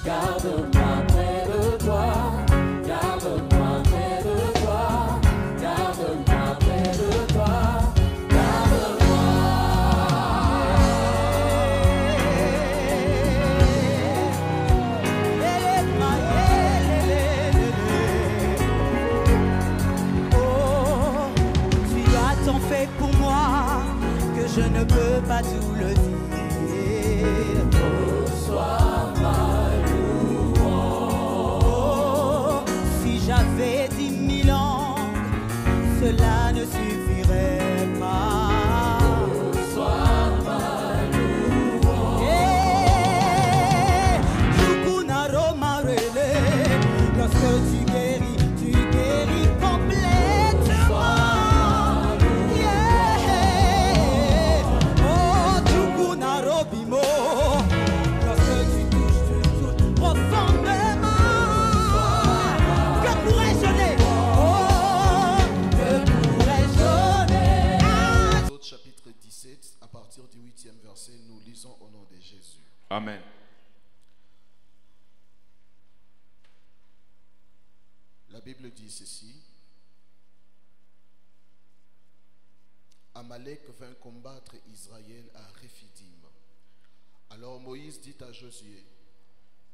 Garde-moi près de toi, garde-moi près de toi, garde-moi près de toi, garde-moi. Oh, tu as tant fait pour moi que je ne peux pas tout le dire. Sois ma louange. Si j'avais 10 000 ans, cela ne suffirait pas. Sois ma Eh, Jukunaro Marele, lorsque tu guéris complètement. Yeah. Oh, Jukunaro Bimo, lorsque tu touches profondément. Que pourrais-je donner? Oh, que pourrais-je donner? Exode chapitre 17, à partir du 8e verset, nous lisons au nom de Jésus. Amen. La Bible dit ceci. Amalek vint combattre Israël à Réphidim. Alors Moïse dit à Josué,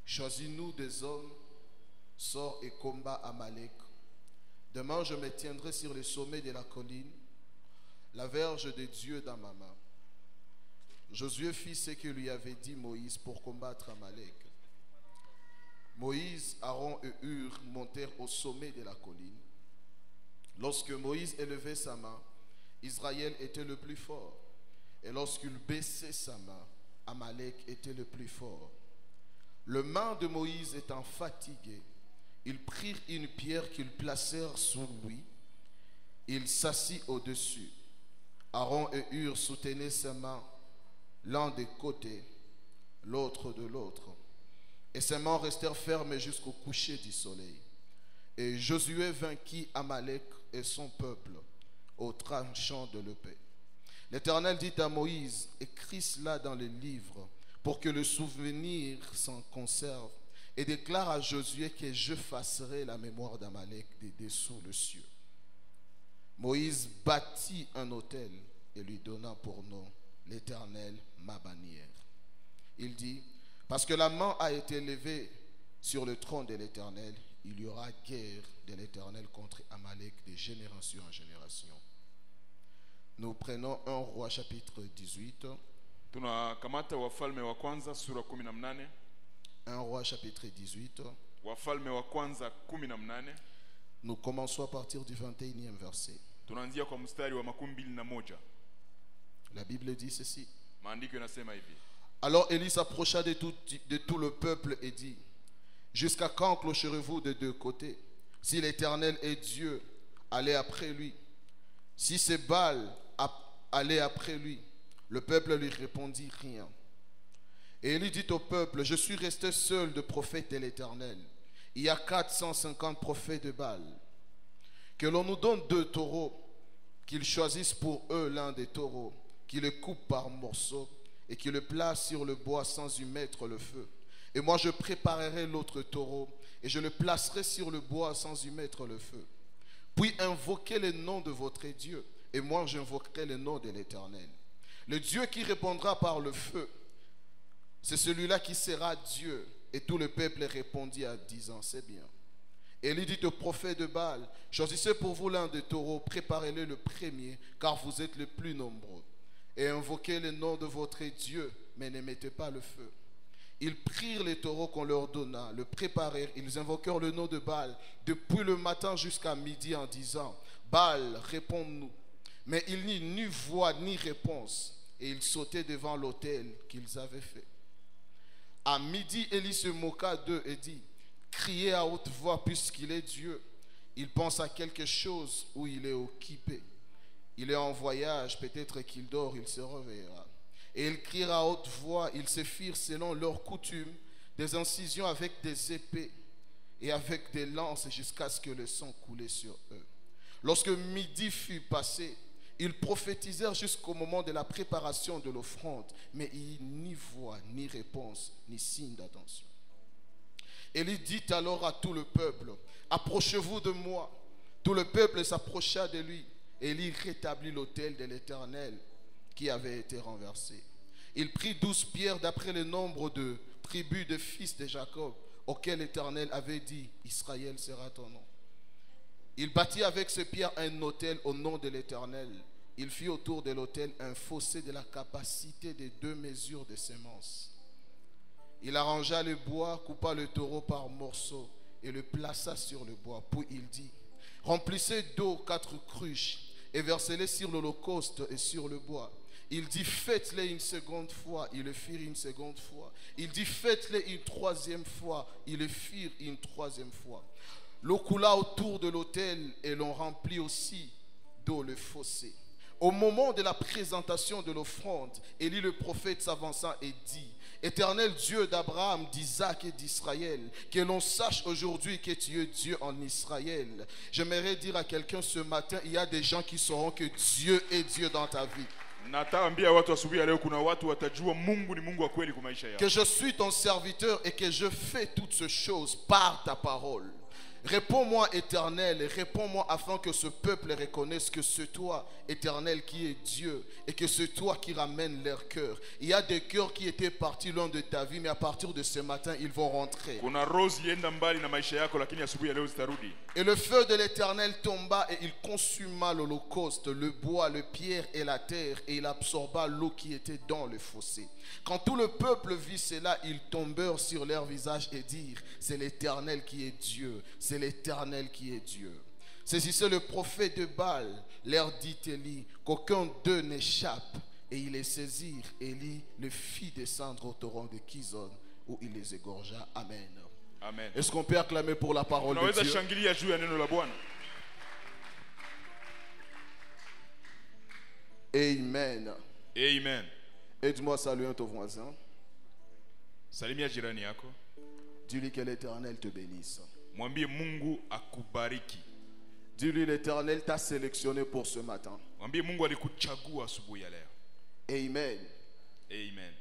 choisis-nous des hommes, sors et combat Amalek. Demain je me tiendrai sur le sommet de la colline, la verge de Dieu dans ma main. Josué fit ce que lui avait dit Moïse pour combattre Amalek. Moïse, Aaron et Hur montèrent au sommet de la colline. Lorsque Moïse élevait sa main, Israël était le plus fort. Et lorsqu'il baissait sa main, Amalek était le plus fort. Le main de Moïse étant fatigué, ils prirent une pierre qu'ils placèrent sous lui. Il s'assit au-dessus. Aaron et Hur soutenaient sa main, l'un des côtés, l'autre de l'autre. Et ses mains restèrent fermes jusqu'au coucher du soleil. Et Josué vainquit Amalek et son peuple au tranchant de l'épée. L'Éternel dit à Moïse, écris cela dans les livres pour que le souvenir s'en conserve, et déclare à Josué que j'effacerai la mémoire d'Amalek des dessous le cieux. Moïse bâtit un autel et lui donna pour nom l'Éternel ma bannière. Il dit, parce que la main a été levée sur le trône de l'Éternel, il y aura guerre de l'Éternel contre Amalek de génération en génération. Nous prenons 1 Roi chapitre 18. Tunakamata Wafalme wa kwanza sura 18. 1 Roi chapitre 18. Wafalme wa kwanza 18. Nous commençons à partir du 21e verset. Tunaanzia kwa mstari wa 21. La Bible dit ceci. Maandiko yanasema hivi. Alors Élie s'approcha de tout le peuple et dit, jusqu'à quand clocherez-vous de deux côtés? Si l'Éternel est Dieu, allez après lui. Si c'est Baal, allez après lui. Le peuple lui répondit rien. Et Élie dit au peuple, je suis resté seul de prophète de l'Éternel. Il y a 450 prophètes de Baal. Que l'on nous donne 2 taureaux, qu'ils choisissent pour eux l'un des taureaux, qu'ils le coupent par morceaux et qu'ils le placent sur le bois sans y mettre le feu. Et moi je préparerai l'autre taureau et je le placerai sur le bois sans y mettre le feu. Puis invoquez le nom de votre Dieu et moi j'invoquerai le nom de l'Éternel. Le Dieu qui répondra par le feu, c'est celui-là qui sera Dieu. Et tout le peuple répondit en disant, c'est bien. Élie dit au prophète de Baal, choisissez pour vous l'un des taureaux, préparez-le le premier, car vous êtes les plus nombreux. Et invoquez le nom de votre Dieu, mais ne mettez pas le feu. Ils prirent les taureaux qu'on leur donna, le préparèrent, ils invoquèrent le nom de Baal depuis le matin jusqu'à midi en disant, Baal, réponds-nous. Mais il n'y eut ni voix ni réponse, et ils sautaient devant l'autel qu'ils avaient fait. À midi, Élie se moqua d'eux et dit, criez à haute voix puisqu'il est Dieu. Il pense à quelque chose où il est occupé. Il est en voyage, peut-être qu'il dort, il se réveillera. Et ils crièrent à haute voix, ils se firent selon leur coutume des incisions avec des épées et avec des lances jusqu'à ce que le sang coulait sur eux. Lorsque midi fut passé, ils prophétisèrent jusqu'au moment de la préparation de l'offrande, mais il n'y eut ni voix, ni réponse, ni signe d'attention. Élie dit alors à tout le peuple, approchez-vous de moi. Tout le peuple s'approcha de lui. Élie rétablit l'autel de l'Éternel qui avait été renversé. Il prit 12 pierres d'après le nombre de tribus de fils de Jacob, auxquels l'Éternel avait dit, Israël sera ton nom. Il bâtit avec ces pierres un autel au nom de l'Éternel. Il fit autour de l'autel un fossé de la capacité de 2 mesures de semences. Il arrangea le bois, coupa le taureau par morceaux et le plaça sur le bois. Puis il dit, remplissez d'eau 4 cruches et versez-les sur l'holocauste et sur le bois. Il dit, faites-les une seconde fois. Ils le firent une seconde fois. Il dit, faites-les une troisième fois. Ils le firent une troisième fois. L'eau coula autour de l'autel et l'on remplit aussi d'eau le fossé. Au moment de la présentation de l'offrande, Élie le prophète s'avança et dit, Éternel Dieu d'Abraham, d'Isaac et d'Israël, que l'on sache aujourd'hui que tu es Dieu en Israël. J'aimerais dire à quelqu'un ce matin, il y a des gens qui sauront que Dieu est Dieu dans ta vie. Nataambia watu asubuhi ya leo kuna watu watajua Mungu ni Mungu wa kweli kwa maisha yao. Que je suis ton serviteur et que je fais toutes ces choses par ta parole. Réponds-moi, Éternel, et réponds-moi afin que ce peuple reconnaisse que c'est toi, Éternel, qui est Dieu, et que c'est toi qui ramènes leur cœur. Il y a des cœurs qui étaient partis loin de ta vie, mais à partir de ce matin, ils vont rentrer. Kuna rose lienda mbali na maisha yako lakini asubuhi ya leo zitarudi. Et le feu de l'Éternel tomba et il consuma l'holocauste, le bois, le pierre et la terre, et il absorba l'eau qui était dans le fossé. Quand tout le peuple vit cela, ils tombèrent sur leur visage et dirent, c'est l'Éternel qui est Dieu, c'est l'Éternel qui est Dieu. Saisissez le prophète de Baal, leur dit Élie, qu'aucun d'eux n'échappe. Et ils les saisirent. Élie le fit descendre au torrent de Kizon, où il les égorgea. Amen. Amen. Est-ce qu'on peut acclamer pour la parole de Unaweza Dieu? shangilia juu ya neno la Bwana. Amen. Amen. Aide-moi à saluer ton voisin. Salimia jirani yako. Dis-lui que l'Éternel te bénisse. Mwambie Mungu akubariki. Dis-lui l'Éternel t'a sélectionné pour ce matin. Mwambie Mungu alikuchagua asubuhi ya leo. Amen. Amen.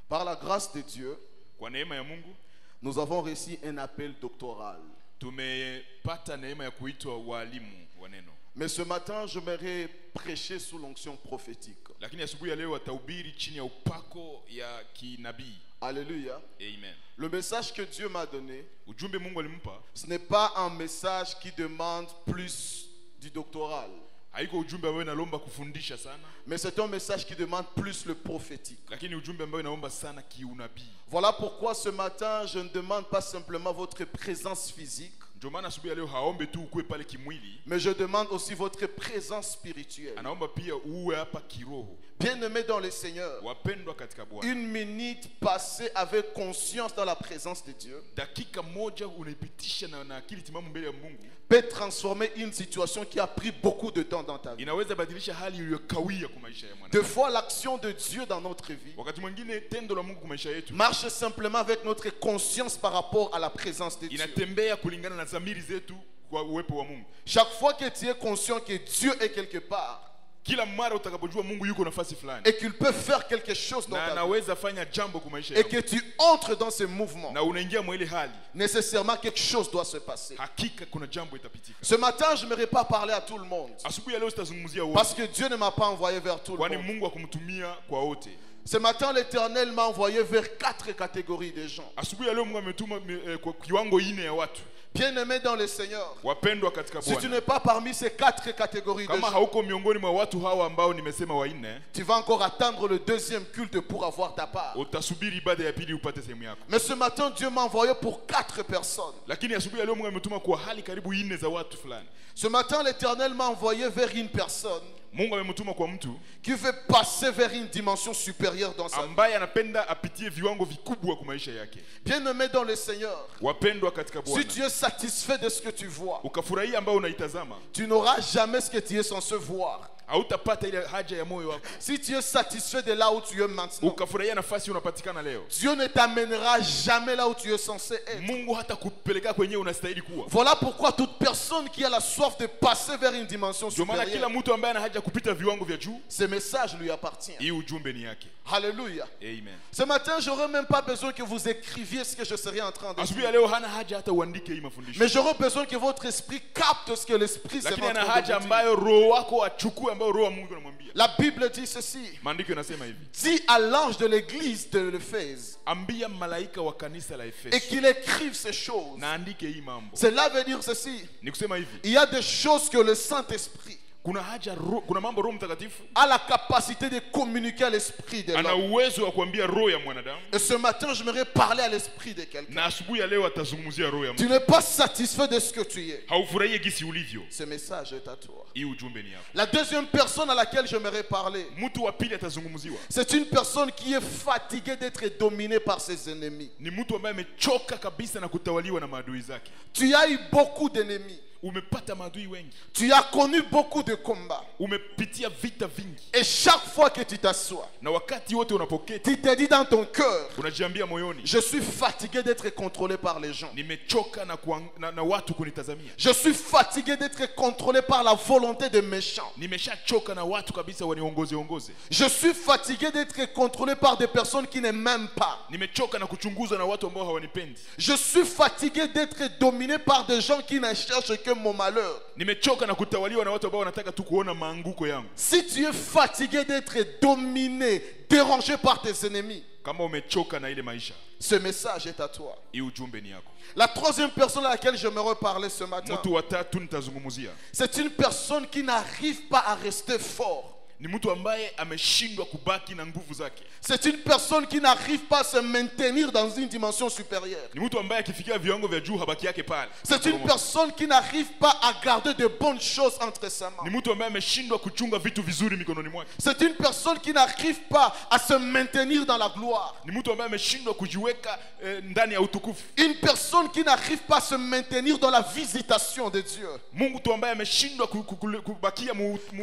Par la grâce de Dieu, Kwa neema ya Mungu nous avons reçu un appel doctoral. tumepata neema ya kuitwa walimu wa neno. Mais ce matin, j'aimerais prêcher sous l'onction prophétique. Lakini asubuhi ya leo watahubiri chini ya upako ya kinabii. Alléluia. Amen. Le message que Dieu m'a donné, Ujumbe Mungu alimpa ce n'est pas un message qui demande plus du doctoral, haiko ujumbe ambao inalomba kufundisha sana, mais c'est un message qui demande plus le prophétique. lakini ujumbe ambao inaomba sana kiunabii. Voilà pourquoi ce matin, je ne demande pas simplement votre présence physique, Ndio maana asubuhi ya leo haombe tu ukue pale kimwili, mais je demande aussi votre présence spirituelle. anaomba pia uwe hapa kiroho. Bien-aimés dans le Seigneur, Wapendwa katika Bwana, une minute passée avec conscience dans la présence de Dieu dakika moja unaipitisha na akili timamu mbele ya Mungu peut transformer une situation qui a pris beaucoup de temps dans ta vie. inaweza badilisha hali iliyokawia kwa maisha ya Des mwanadamu. fois, l'action de Dieu dans notre vie Wakati mwingine tendo la Mungu kwa maisha yetu marche simplement avec notre conscience par rapport à la présence de Dieu. inatembea kulingana na dhamiri zetu kwa uwepo wa Mungu. Chaque fois que tu es conscient que Dieu est quelque part Kila mara utakapojua Mungu yuko nafasi fulani et qu'il peut faire quelque chose dans na ta vie anaweza fanya jambo kwa maisha et yako que tu entres dans ce mouvement, na unaingia mwa ile hali, nécessairement quelque chose doit se passer. hakika kuna jambo itapitika. Ce matin, je n'aimerais pas parler à tout le monde Asubuhi ya leo sitazungumzia wote, parce que Dieu ne m'a pas envoyé vers tout le kwani monde. Mungu akumtumia kwa wote. Ce matin, l'Éternel m'a envoyé vers 4 catégories de gens. Asubuhi ya leo Mungu ametuma kwa kiwango ine ya watu. Bien-aimés dans le Seigneur, Wapendwa katika si tu Bwana, n'es pas parmi ces 4 catégories de kama gens, hauko miongoni mwa watu hawa ambao nimesema wanne, tu vas encore attendre le deuxième culte pour avoir ta part. utasubiri ibada ya pili upate sehemu yako. Mais ce matin, Dieu m'a envoyé pour 4 personnes. Lakini asubuhi ya leo Mungu ametuma kwa hali karibu nne za watu fulani. Ce matin, l'Éternel m'a envoyé vers une personne Mungu amemtuma kwa mtu qui veut passer vers une dimension supérieure dans sa vie. ambaye anapenda apitie viwango vikubwa kwa maisha yake. Bien-aimé dans le Seigneur, Wapendwa katika si Bwana, tu es satisfait de ce que tu vois, ukafurahia ambao unaitazama, tu n'auras jamais ce que tu es censé voir. hautapata ile haja ya moyo wako, si tu es satisfait de là où tu es maintenant, ukafurahia nafasi unapatikana leo, Dieu ne t'amènera jamais là où tu es censé être. Mungu hata kupeleka kwenye unastahili kuwa. Voilà pourquoi toute personne qui a la soif de passer vers une dimension Ndio maana kila supérieure, mtu ambaye ana haja kupita viwango vya juu, ce message lui appartient. hii ujumbe ni yake. Alléluia. Amen. Ce matin, j'aurais même pas besoin que vous écriviez ce que je serais en train de Asubuhi dire. ya leo hana haja hata uandike hii mafundisho, Mais j'aurais besoin que votre esprit capte ce que l'esprit s'est en lakini ana train de haja vous dire. ambayo roho wako achukue, ambayo roho wa Mungu anamwambia. La Bible dit ceci. Maandiko yanasema hivi, Dis à l'ange de l'église de l'Éphèse ambia malaika wa kanisa la et Efeso qu'il écrive ces choses. na andike hii mambo. Cela veut dire ceci. Ni kusema hivi, Il y a des choses que le Saint-Esprit kuna mambo Roho Mtakatifu a la capacité de communiquer à l'esprit de ana l'homme. uwezo wa kuambia roho ya mwanadamu, Et ce matin, j'aimerais parler à l'esprit de quelqu'un. na asubuhi ya leo atazungumzia roho ya Tu mtu. n'es pas satisfait de ce que tu es. Haufurahie gisi ulivyo, Ce message est à toi. hii ujumbe ni yako. La deuxième personne à laquelle j'aimerais parler, Mtu wa pili atazungumziwa c'est une personne qui est fatiguée d'être dominée par ses ennemis. ni mtu ambaye amechoka kabisa na kutawaliwa na maadui zake. Tu as eu beaucoup d'ennemis. Umepata maadui wengi, Tu as connu beaucoup de combats. umepitia vita vingi, Et chaque fois que tu t'assois, na wakati wote unapoketi tu te dis dans ton cœur, unajiambia moyoni, je suis fatigué d'être contrôlé par les gens. nimechoka na watu kunitazamia, Je suis fatigué d'être contrôlé par la volonté des méchants. nimeshachoka na watu kabisa ongoze. Je suis fatigué d'être contrôlé par des personnes qui ne m'aiment pas. Nimechoka na kuchunguzwa na watu ambao hawanipendi. Je suis fatigué d'être dominé par des gens qui ne cherchent que mon malheur. Nimechoka na kutawaliwa na watu ambao wanataka tu kuona maanguko yangu. Si tu es fatigué d'être dominé, dérangé par tes ennemis, Kama umechoka na ile maisha, ce message est à toi. hii ujumbe ni yako. La troisième personne à laquelle j'aimerais parler ce matin, Mtu wa tatu nitazungumzia c'est une personne qui n'arrive pas à rester fort. ni mtu ambaye ameshindwa kubaki na nguvu zake. C'est une personne qui n'arrive pas à se maintenir dans une dimension supérieure. Ni mtu ambaye akifikia viwango vya juu habaki yake pale. C'est une personne qui n'arrive pas à garder de bonnes choses entre ses mains. Ni mtu ambaye ameshindwa kuchunga vitu vizuri mikononi mwake. C'est une personne qui n'arrive pas à se maintenir dans la gloire. Ni mtu ambaye ameshindwa kujiweka ndani ya utukufu. Une personne qui n'arrive pas à se maintenir dans la visitation de Dieu. Mungu tu ambaye ameshindwa kubakia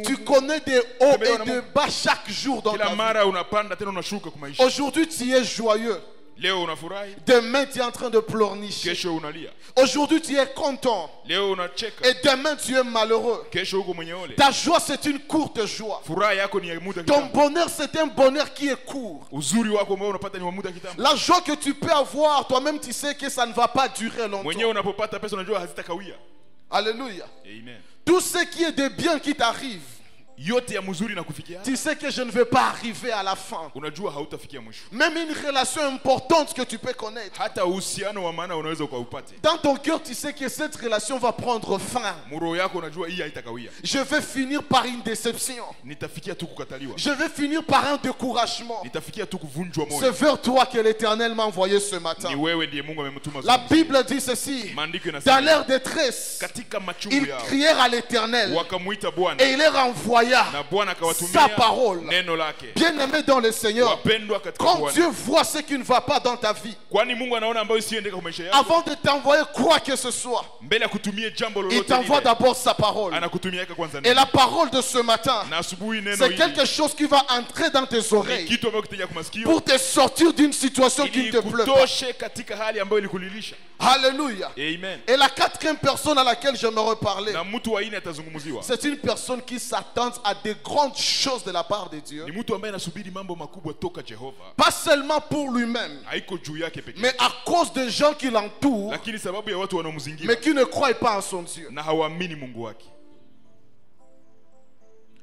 Tu connais des hauts et des bas chaque jour dans kila ta vie. mara unapanda tena unashuka kwa maisha. Aujourd'hui tu es joyeux. Leo unafurahi, Demain tu es en train de pleurnicher. kesho unalia. Aujourd'hui tu es content. Leo unacheka, Et demain tu es malheureux. kesho uko mwenye ole. Ta joie c'est une courte joie. Furaha yako ni ya muda Ton kitambo. bonheur c'est un bonheur qui est court. Uzuri wako ambao unapata ni wa muda kitambo. La joie que tu peux avoir, toi-même tu sais que ça ne va pas durer longtemps. Mwenyewe unapopata pesa unajua hazitakawia. Alléluia. Amen. Tout ce qui est de bien qui t'arrive, Yote ya mzuri na kufikia, tu sais que je ne vais pas arriver à la fin. unajua hautafikia mwisho. Même une relation importante que tu peux connaître, Hata uhusiano wa maana unaweza ukaupate. dans ton cœur tu sais que cette relation va prendre fin. Muro yako unajua hii haitakawia. Je vais finir par une déception. Nitafikia tu kukataliwa. Je vais finir par un découragement. Nitafikia tu kuvunjwa C'est moyo. vers toi que l'Éternel m'a envoyé ce matin. Ni wewe ndiye Mungu amemtuma. La Bible dit ceci. Maandiko Dans yanasema leur détresse, katika machungu ils yao crièrent à l'Éternel wakamuita Bwana et il leur envoya na Bwana sa akawatumia parole. neno lake. Bien-aimé dans le Seigneur, Wapendwa katika quand Bwana. Dieu voit ce qui ne va pas dans ta vie, Kwani Mungu anaona ambayo isiendeka kwa maisha yako. avant de t'envoyer quoi que ce soit, Mbele ya kutumia jambo il lolote t'envoie lile, d'abord sa parole. anakutumia yake kwanza Et neno. la parole de ce matin, Na asubuhi neno c'est hili quelque chose qui va entrer dans tes ni oreilles kitu ambacho kitaja kwa masikio pour te sortir d'une situation qui ne ili te plaît pas. kutoshe katika hali ambayo ilikulilisha. Alléluia. Amen. Et la quatrième personne à laquelle j'aimerais parler, Na mtu wa nne atazungumziwa. c'est une personne qui s'attend à de grandes choses de la part de Dieu. Ni mtu ambaye anasubiri mambo makubwa toka Jehova. Pas seulement pour lui-même, Haiko juu yake pekee, mais à cause des gens qui l'entourent, lakini sababu ya watu wanaomzingira mais qui ne croient pas en son Dieu. na hawaamini Mungu wake.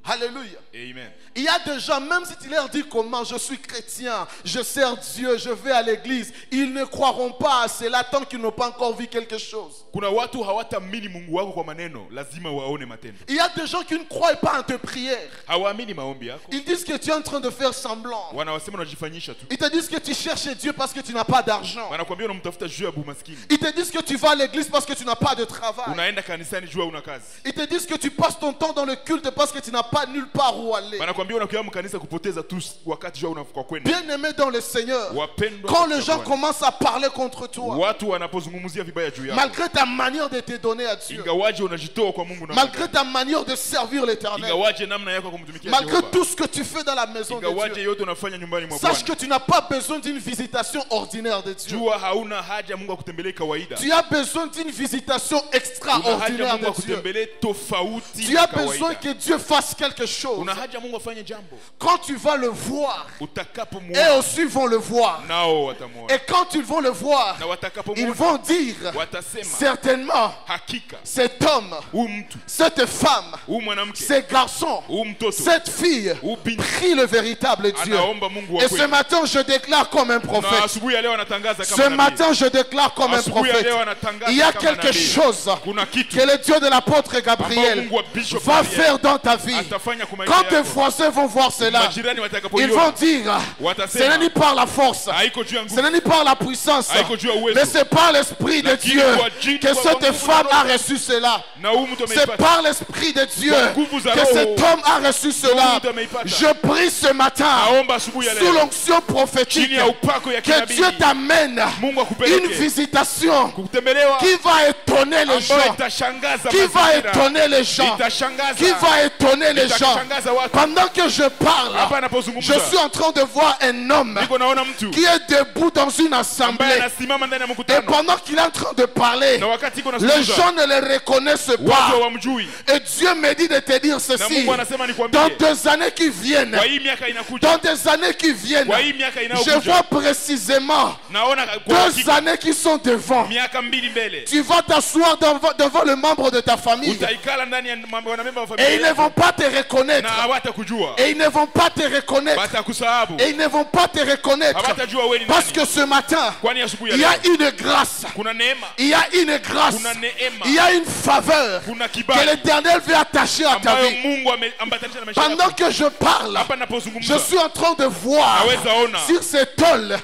Alléluia. Amen. Il y a des gens, même si tu leur dis comment je suis chrétien, je sers Dieu, je vais à l'église, ils ne croiront pas à cela tant qu'ils n'ont pas encore vu quelque chose. Kuna watu hawataamini Mungu wako kwa maneno, lazima waone matendo. Il y a des gens qui ne croient pas en tes prières. Hawaamini maombi yako. Ils disent que tu es en train de faire semblant. Wanawasema unajifanyisha tu. Ils te disent que tu cherches Dieu parce que tu n'as pas d'argent. Wanakuambia unamtafuta juu ya bumaskini. Ils te disent que tu vas à l'église parce que tu n'as pas de travail. Unaenda kanisani juu una kazi. Ils te disent que tu passes ton temps dans le culte parce que tu n'as pas nulle part où aller. Wanakuambia unakuja mkanisa kupoteza tu wakati jua unafuka kwenda. Bien-aimé dans le Seigneur, Wapendwa quand katika les gens Bwana. commencent à parler contre toi, Watu wanapozungumzia vibaya juu yako, malgré ta manière de te donner à Dieu, ingawaje unajitoa kwa Mungu na malgré ta manière de servir l'Éternel, ingawaje namna yako ya kumtumikia malgré Jehova, tout ce que tu fais dans la maison de ingawaje Dieu, yote unafanya nyumbani mwa sache que Bwana, tu n'as pas besoin d'une visitation ordinaire de Dieu. jua hauna haja Mungu akutembelee kawaida. Tu as besoin d'une visitation Una haja extraordinaire Mungu de Dieu. akutembelee tofauti Tu na as besoin kawaida. que Dieu fasse quelque chose. Una haja Mungu afanye jambo. Quand tu vas le voir, eux Utakapomuona aussi vont le voir. nao watamuona, Et quand ils vont le voir, na ils watakapomuona vont dire watasema certainement, hakika cet homme, huyu mtu, cette femme, huyu mwanamke, ces garçons, huyu mtoto, cette fille huyu binti prie le véritable Dieu. anaomba Mungu wa Et ce kweli. matin, je déclare comme un Na prophète. asubuhi ya leo anatangaza Ce kama nabii. matin, je déclare comme un Asubuhi ya prophète. leo anatangaza Il y a kama quelque nabii. chose Kuna kitu que le Dieu de l'apôtre ambao Gabriel Mungu wa Bishop va Gabriel faire dans ta vie. atafanya kwa maisha Quand tes yako. voisins vont voir cela, Majirani ils watakapoiona vont dire, ce watasema n'est ni par la force, haiko juu ya ce nguvu, n'est ni par la puissance, haiko juu ya uwezo, mais c'est par l'Esprit de Lakini Dieu kwa jina que kwa cette nguvu femme za a Roho. reçu cela. na huyu mtu C'est ameipata. par l'Esprit de Dieu Kwa nguvu za que Roho. cet homme a reçu cela. mtu ameipata. Je prie ce matin, Naomba asubuhi ya sous leo l'onction prophétique, chini ya upako ya que kinabii, Dieu t'amène Mungu une akupeleke visitation kutembelewa qui va étonner les ambayo gens, itashangaza qui va mazingira, étonner les gens, itashangaza, qui va étonner les gens. itashangaza watu. Pendant que je Hapa parle, anapozungumza je suis en train de voir un homme niko naona mtu qui est debout dans une ambaye assemblée. anasimama ndani ya Et mkutano, pendant qu'il est en train de parler, na wakati iko les nazungumza gens ne le reconnaissent watu pas. hawamjui, Et Dieu me dit de te dire na ceci. Mungu anasema nikwambie, Dans des années qui viennent, kwa hii miaka inakuja, dans des années qui viennent, kwa hii miaka je inayokuja, vois précisément naona kwa 2 hakika années qui sont devant. miaka mbili mbele Tu vas t'asseoir devant le membre de ta famille utaikala ndani ya wanamemba wa et ils familia ne vont pas te na reconnaître. hawatakujua, Et ils ne vont pas te reconnaître. watakusahabu, Et ils ne vont pas te reconnaître. hawatajua wewe ni Parce nani. que ce matin, Kwani asubuhi ya il y a leo une grâce. kuna neema, Il y a une grâce. kuna neema, Il y a une faveur kuna que kibali l'Éternel veut attacher à ta ambayo vie. Mungu ameambatanisha na maisha Pendant yako. que je parle, Hapa je napozungumza suis en train de voir naweza ona sur ces tôles.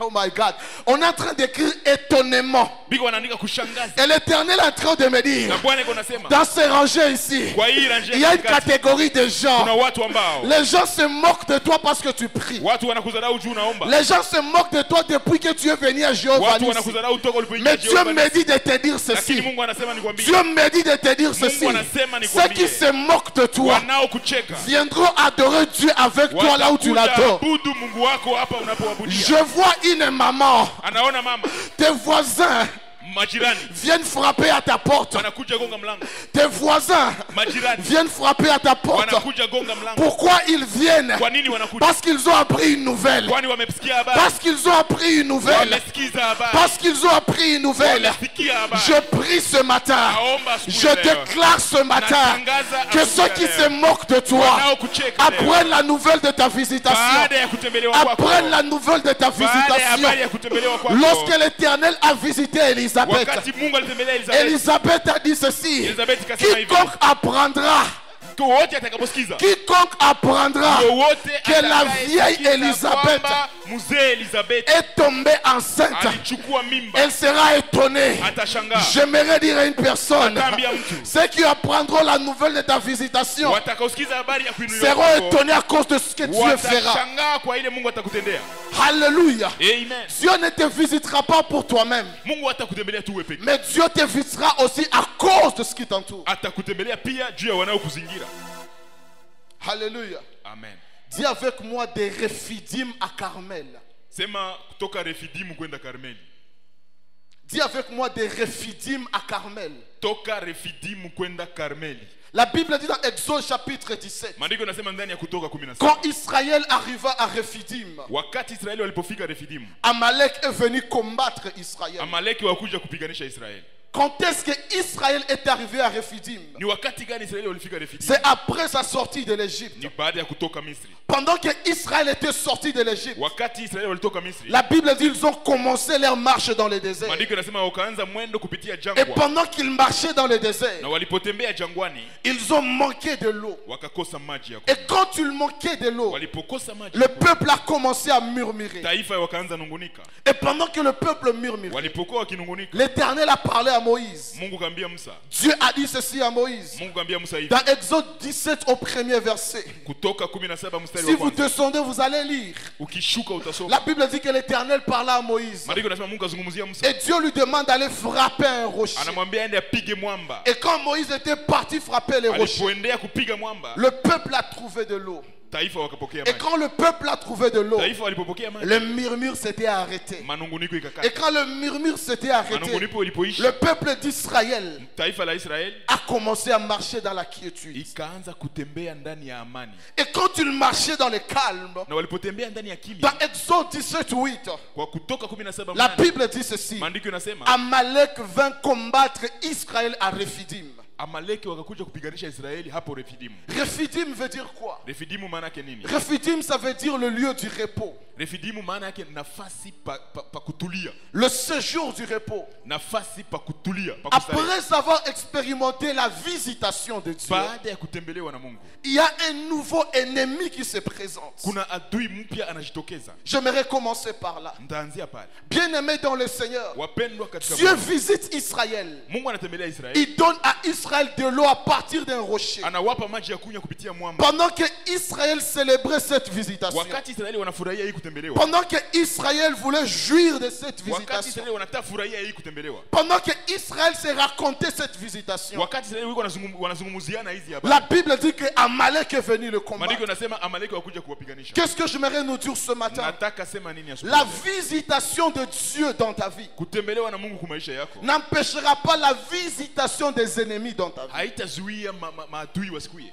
Oh my God. On est en train d'écrire étonnement. biko wanaandika kushangaza, Et l'Éternel est en train de me dire, na Bwana iko nasema dans ces rangées ici, kwa hii ranje il y a une katikati, catégorie de kuna gens. watu ambao Les gens se moquent de toi parce que tu pries. watu wanakudharau juu unaomba, Les gens se moquent de toi depuis que tu es venu à Jéhovah watu Nissi. wanakudharau toka ulipoingia Mais Dieu Jehova me Nisi. dit de te dire Lakini ceci. Mungu anasema nikwambie, Dieu me dit de te dire ceci. Mungu anasema Ceux nikwambie, qui se moquent de toi wanaokucheka viendront adorer Dieu avec toi là où tu watakuja l'adores. abudu Mungu wako hapa unapoabudia. Je vois une maman, Anaona mama, tes voisins majirani viennent frapper à ta porte. wanakuja gonga mlango, Tes voisins majirani viennent frapper à ta porte. wanakuja gonga mlango. Pourquoi ils viennent? Kwa nini wanakuja? Parce qu'ils ont appris une nouvelle. Kwani wamesikia habari, Parce qu'ils ont appris une nouvelle. wamesikiza habari, Parce qu'ils ont appris une nouvelle. wamesikia habari. Je prie ce matin. Naomba asubuhi Je leo, déclare ce matin natangaza que asubuhi ceux qui leo, se moquent de toi wanaokucheka leo, apprennent la nouvelle de ta visitation. baada ya kutembelewa kwako, Apprennent la nouvelle de ta baada ya habari visitation. ya kutembelewa kwako, Lorsque l'Éternel a visité Élisabeth, wakati Mungu alitembelea Elizabeth, Élisabeth a dit ceci: Elizabeth kasema hivi, quiconque apprendra, wote atakaposikiza, quiconque apprendra wote que la vieille Élisabeth mzee Elizabeth est tombée enceinte, alichukua mimba, elle sera étonnée. atashangaa. J'aimerais dire à une personne, Ataambia mtu, ceux qui apprendront la nouvelle de ta visitation watakaosikiza habari ya kuinuliwa seront kwako, étonnés à cause de ce que Dieu fera. watashangaa kwa ile Mungu atakutendea. Alléluia. Amen. Dieu ne te visitera pas pour toi-même, Mungu atakutembelea tu wewe peke, mais Dieu te visitera aussi à cause de ce qui t'entoure. atakutembelea pia juu ya wanaokuzingira. Alléluia. Amen. Dis avec moi des Rephidim à Carmel. Sema kutoka Refidimu kwenda Karmeli. Dis avec moi des Rephidim à Carmel. Toka Refidimu kwenda Karmeli. La Bible dit dans Exode chapitre 17, Maandiko yanasema ndani ya Kutoka 17, quand Israël arriva à Rephidim, wakati Israeli walipofika Refidimu, Amalek est venu combattre Israël. Amaleki wakuja kupiganisha Israeli. Quand est-ce que Israël est arrivé à Rephidim? Ni wakati gani Israeli walifika Refidimu? C'est après sa sortie de l'Égypte. Ni baada ya kutoka Misri. Pendant que Israël était sorti de l'Égypte, wakati Israeli walitoka Misri, la Bible dit qu'ils ont commencé leur marche dans le désert. maandiko yanasema wakaanza mwendo kupitia Et jangwa, pendant qu'ils marchaient dans le désert, na walipotembea jangwani ils ont manqué de l'eau. wakakosa maji ya Et kunywa. quand ils manquaient de l'eau, Walipokosa maji le peuple a commencé à murmurer. taifa wakaanza nungunika. Et pendant que le peuple murmurait, Walipokuwa wakinungunika, l'Éternel a parlé à Moïse. Mungu kaambia Musa, Dieu a dit ceci à Moïse. Mungu kaambia Musa hivi, Dans Exode 17 au premier verset. Kutoka 17 mstari Si wa vous kwanza, descendez, vous allez lire. ukishuka utasoma. La Bible dit que l'Éternel parla à Moïse. Maandiko yanasema Mungu azungumzia Musa, Et Dieu lui demande d'aller frapper un rocher. anamwambia aende apige mwamba. Et quand Moïse était parti frapper les rochers, Alipoendea kupiga mwamba, le peuple a trouvé de l'eau. taifa wakapokea Et maji. quand le peuple a trouvé de l'eau, Taifa walipopokea maji, le murmure s'était arrêté. manunguniko Et ikakata. quand le murmure s'était arrêté, Manunguniko ilipoisha, le peuple d'Israël taifa la Israeli a commencé à marcher dans la quiétude. ikaanza kutembea ndani ya amani. Et quand il marchait dans le calme, Na walipotembea ndani ya kimya, dans Exode 17:8, kwa Kutoka 17 la mnane, Bible dit ceci. maandiko yanasema Amalek vint combattre Israël à Rephidim. Amaleki wakakuja kupiganisha Israeli hapo Refidimu. Rephidim veut dire quoi? Refidimu maana yake nini? Rephidim, ça veut dire le lieu du repos. Refidimu maana yake nafasi pa kutulia. Le séjour du repos. Nafasi pa kutulia, pa kustarehe. Après avoir expérimenté la visitation de Dieu, Baada ya kutembelewa na Mungu, il y a un nouveau ennemi qui se présente. kuna adui mpya anajitokeza. J'aimerais commencer par là. Nitaanzia pale. Bien-aimés dans le Seigneur, Wapendwa katika Dieu Bwana, visite Israël. Mungu anatembelea Israeli. Il donne à Israël de l'eau à partir d'un rocher. Anawapa maji ya kunywa kupitia mwamba. Pendant que Israël célébrait cette visitation, Wakati Israeli wanafurahia hii kutembelewa. pendant que Israël voulait jouir de cette Wakati visitation, Israeli wanataka furahia hii kutembelewa. pendant que Israël s'est raconté cette visitation, Wakati Israeli wiko wanazungumziana hizi habari. la Bible dit que Amalek est venu le combattre. Maandiko yanasema Amaleki wakuja kuwapiganisha. Qu'est-ce que j'aimerais nous dire ce matin? Nataka sema nini asubuhi? La visitation de Dieu dans ta vie Kutembelewa na Mungu kwa maisha yako n'empêchera pas la visitation des ennemis dans ta vie. haitazuia maadui wasikuye.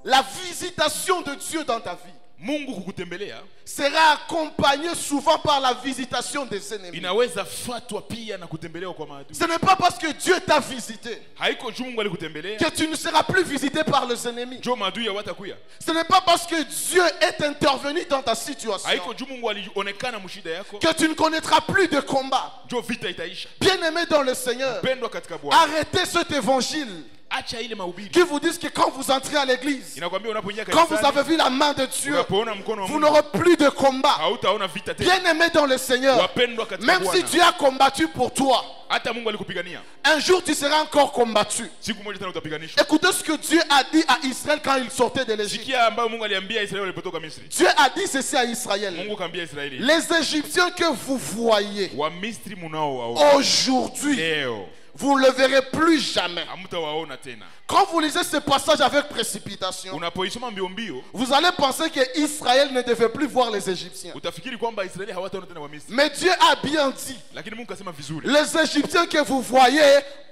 La visitation de Dieu dans ta vie Mungu kukutembelea sera accompagnée souvent par la visitation des ennemis. inaweza fatwa pia na kutembelewa kwa maadui. Ce n'est pas parce que Dieu t'a visité Haiko juu Mungu alikutembelea que tu ne seras plus visité par les ennemis. jo maadui hawatakuya. Ce n'est pas parce que Dieu est intervenu dans ta situation Haiko juu Mungu alionekana mshida yako que tu ne connaîtras plus de combat. jo vita itaisha. Bien-aimé dans le Seigneur, Pendwa katika Bwana, arrêtez cet évangile acha ile mahubiri qui vous dit que quand vous entrez à l'église, inakwambia unapoingia quand vous kanisani, avez vu la main de Dieu, unapoona mkono wa vous Mungu n'aurez plus de combat. hautaona vita tena. Bien-aimé dans le Seigneur, Wapendwa katika même si Bwana, Dieu a combattu pour toi, hata Mungu alikupigania, un jour tu seras encore combattu. siku moja tena utapiganishwa. Écoutez ce que Dieu a dit à Israël quand il sortait de l'Égypte. Sikia ambayo Mungu aliambia Israeli walipotoka Misri. Dieu a dit ceci à Israël. Mungu kaambia Israeli, Les Égyptiens que vous voyez wa Misri munaowaona aujourd'hui, leo vous ne le verrez plus jamais. hamtawaona tena. Quand vous lisez ce passage avec précipitation, Unapoisoma mbio mbio, vous allez penser que Israël ne devait plus voir les Égyptiens. utafikiri kwamba Israeli hawataona tena wa Misri. Mais Dieu a bien dit, Lakini Mungu kasema vizuri, les Égyptiens que vous voyez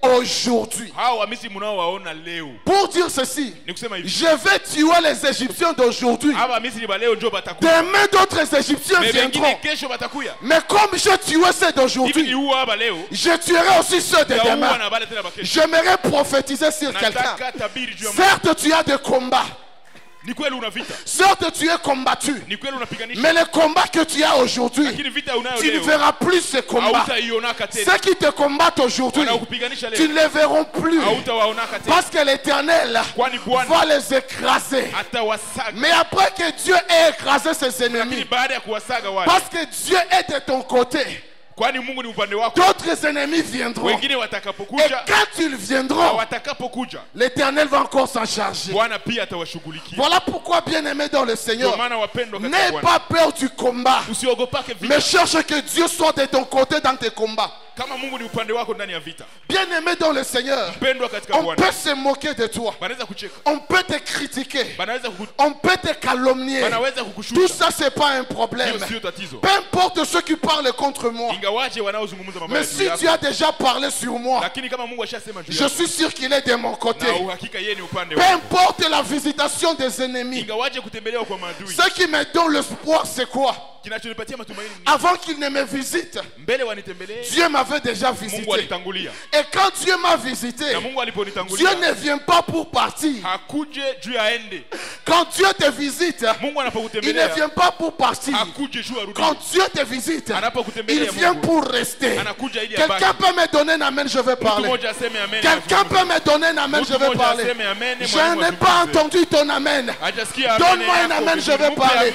aujourd'hui. hao wa Misri munaowaona leo. Pour dire ceci, Ni kusema hivi, je vais tuer les Égyptiens d'aujourd'hui. hawa Misri ba leo ndio batakuya. Demain, d'autres Égyptiens Mais viendront. wengine kesho batakuya. Mais comme je tuais ceux Hivi d'aujourd'hui, ni huwa hapa leo. je tuerai aussi ceux de Ya huwa demain. na bale tena bakesho. J'aimerais prophétiser sur quelqu'un. Nataka tabiri juu ya Mungu. Certes, tu as des combats. Ni kweli una vita. Certes, tu es combattu. Ni kweli unapiganisha. Mais le combat que tu as aujourd'hui, Lakini vita unayo tu ne leo verras plus ce combat. hautaionaka tena. Ceux qui te combattent aujourd'hui, Wanaokupiganisha tu leo ne les verrons plus. hautawaonaka tena. Parce que l'Éternel Kwani Bwana va les écraser. atawasaga. Mais après que Dieu ait écrasé ses Lakini ennemis, baada ya kuwasaga wale, parce que Dieu est de ton côté, kwani Mungu ni upande wako, d'autres ennemis viendront. wengine Et watakapokuja quand ils na viendront, watakapokuja l'Éternel va encore s'en charger. Bwana pia atawashughulikia. Voilà pourquoi, bien-aimé dans le Ndio Seigneur, maana wapendwa katika n'aie Bwana, pas peur du combat, usiogopake vita. mais cherche que Dieu soit de ton côté dans tes combats. Kama Mungu ni upande wako ndani ya vita, Bien-aimé dans le Seigneur, mpendwa katika on Bwana, peut se moquer de toi, banaweza kucheka, on peut te critiquer, banaweza on peut te calomnier. banaweza Tout kukushusha. ça, c'est pas un problème. Hiyo sio tatizo. Peu importe ceux qui parlent contre moi. Ingawaje wanaozungumza mabaya Mais juu si yako, Dieu a déjà parlé sur moi, lakini kama Mungu ashasema juu je yako, suis sûr qu'il est de mon côté. na uhakika yeye ni upande Peu wako. importe la visitation des ennemis, Ingawaje kutembelewa kwa maadui, ce qui me donne l'espoir, c'est quoi? kinachonipatia matumaini ni Avant qu'il ne me visite, mbele wanitembelee Dieu m'avait déjà Mungu visité. alitangulia. Et quand Dieu m'a visité, Na Mungu Dieu aliponitangulia ne vient pas pour partir. hakuje juu aende. Quand Dieu te visite, Mungu il ne anapokutembelea vient pas pour partir. hakuje juu arudi. Quand Dieu te visite, il Anapokutembelea vient Mungu pour rester. anakuja ili Quelqu'un abaki. peut me donner un amen, je vais Mtu parler. mmoja aseme amen. Quelqu'un peut me donner un amen, je vais parler. Je n'ai pas entendu ton amen. Donne-moi un amen, je vais parler.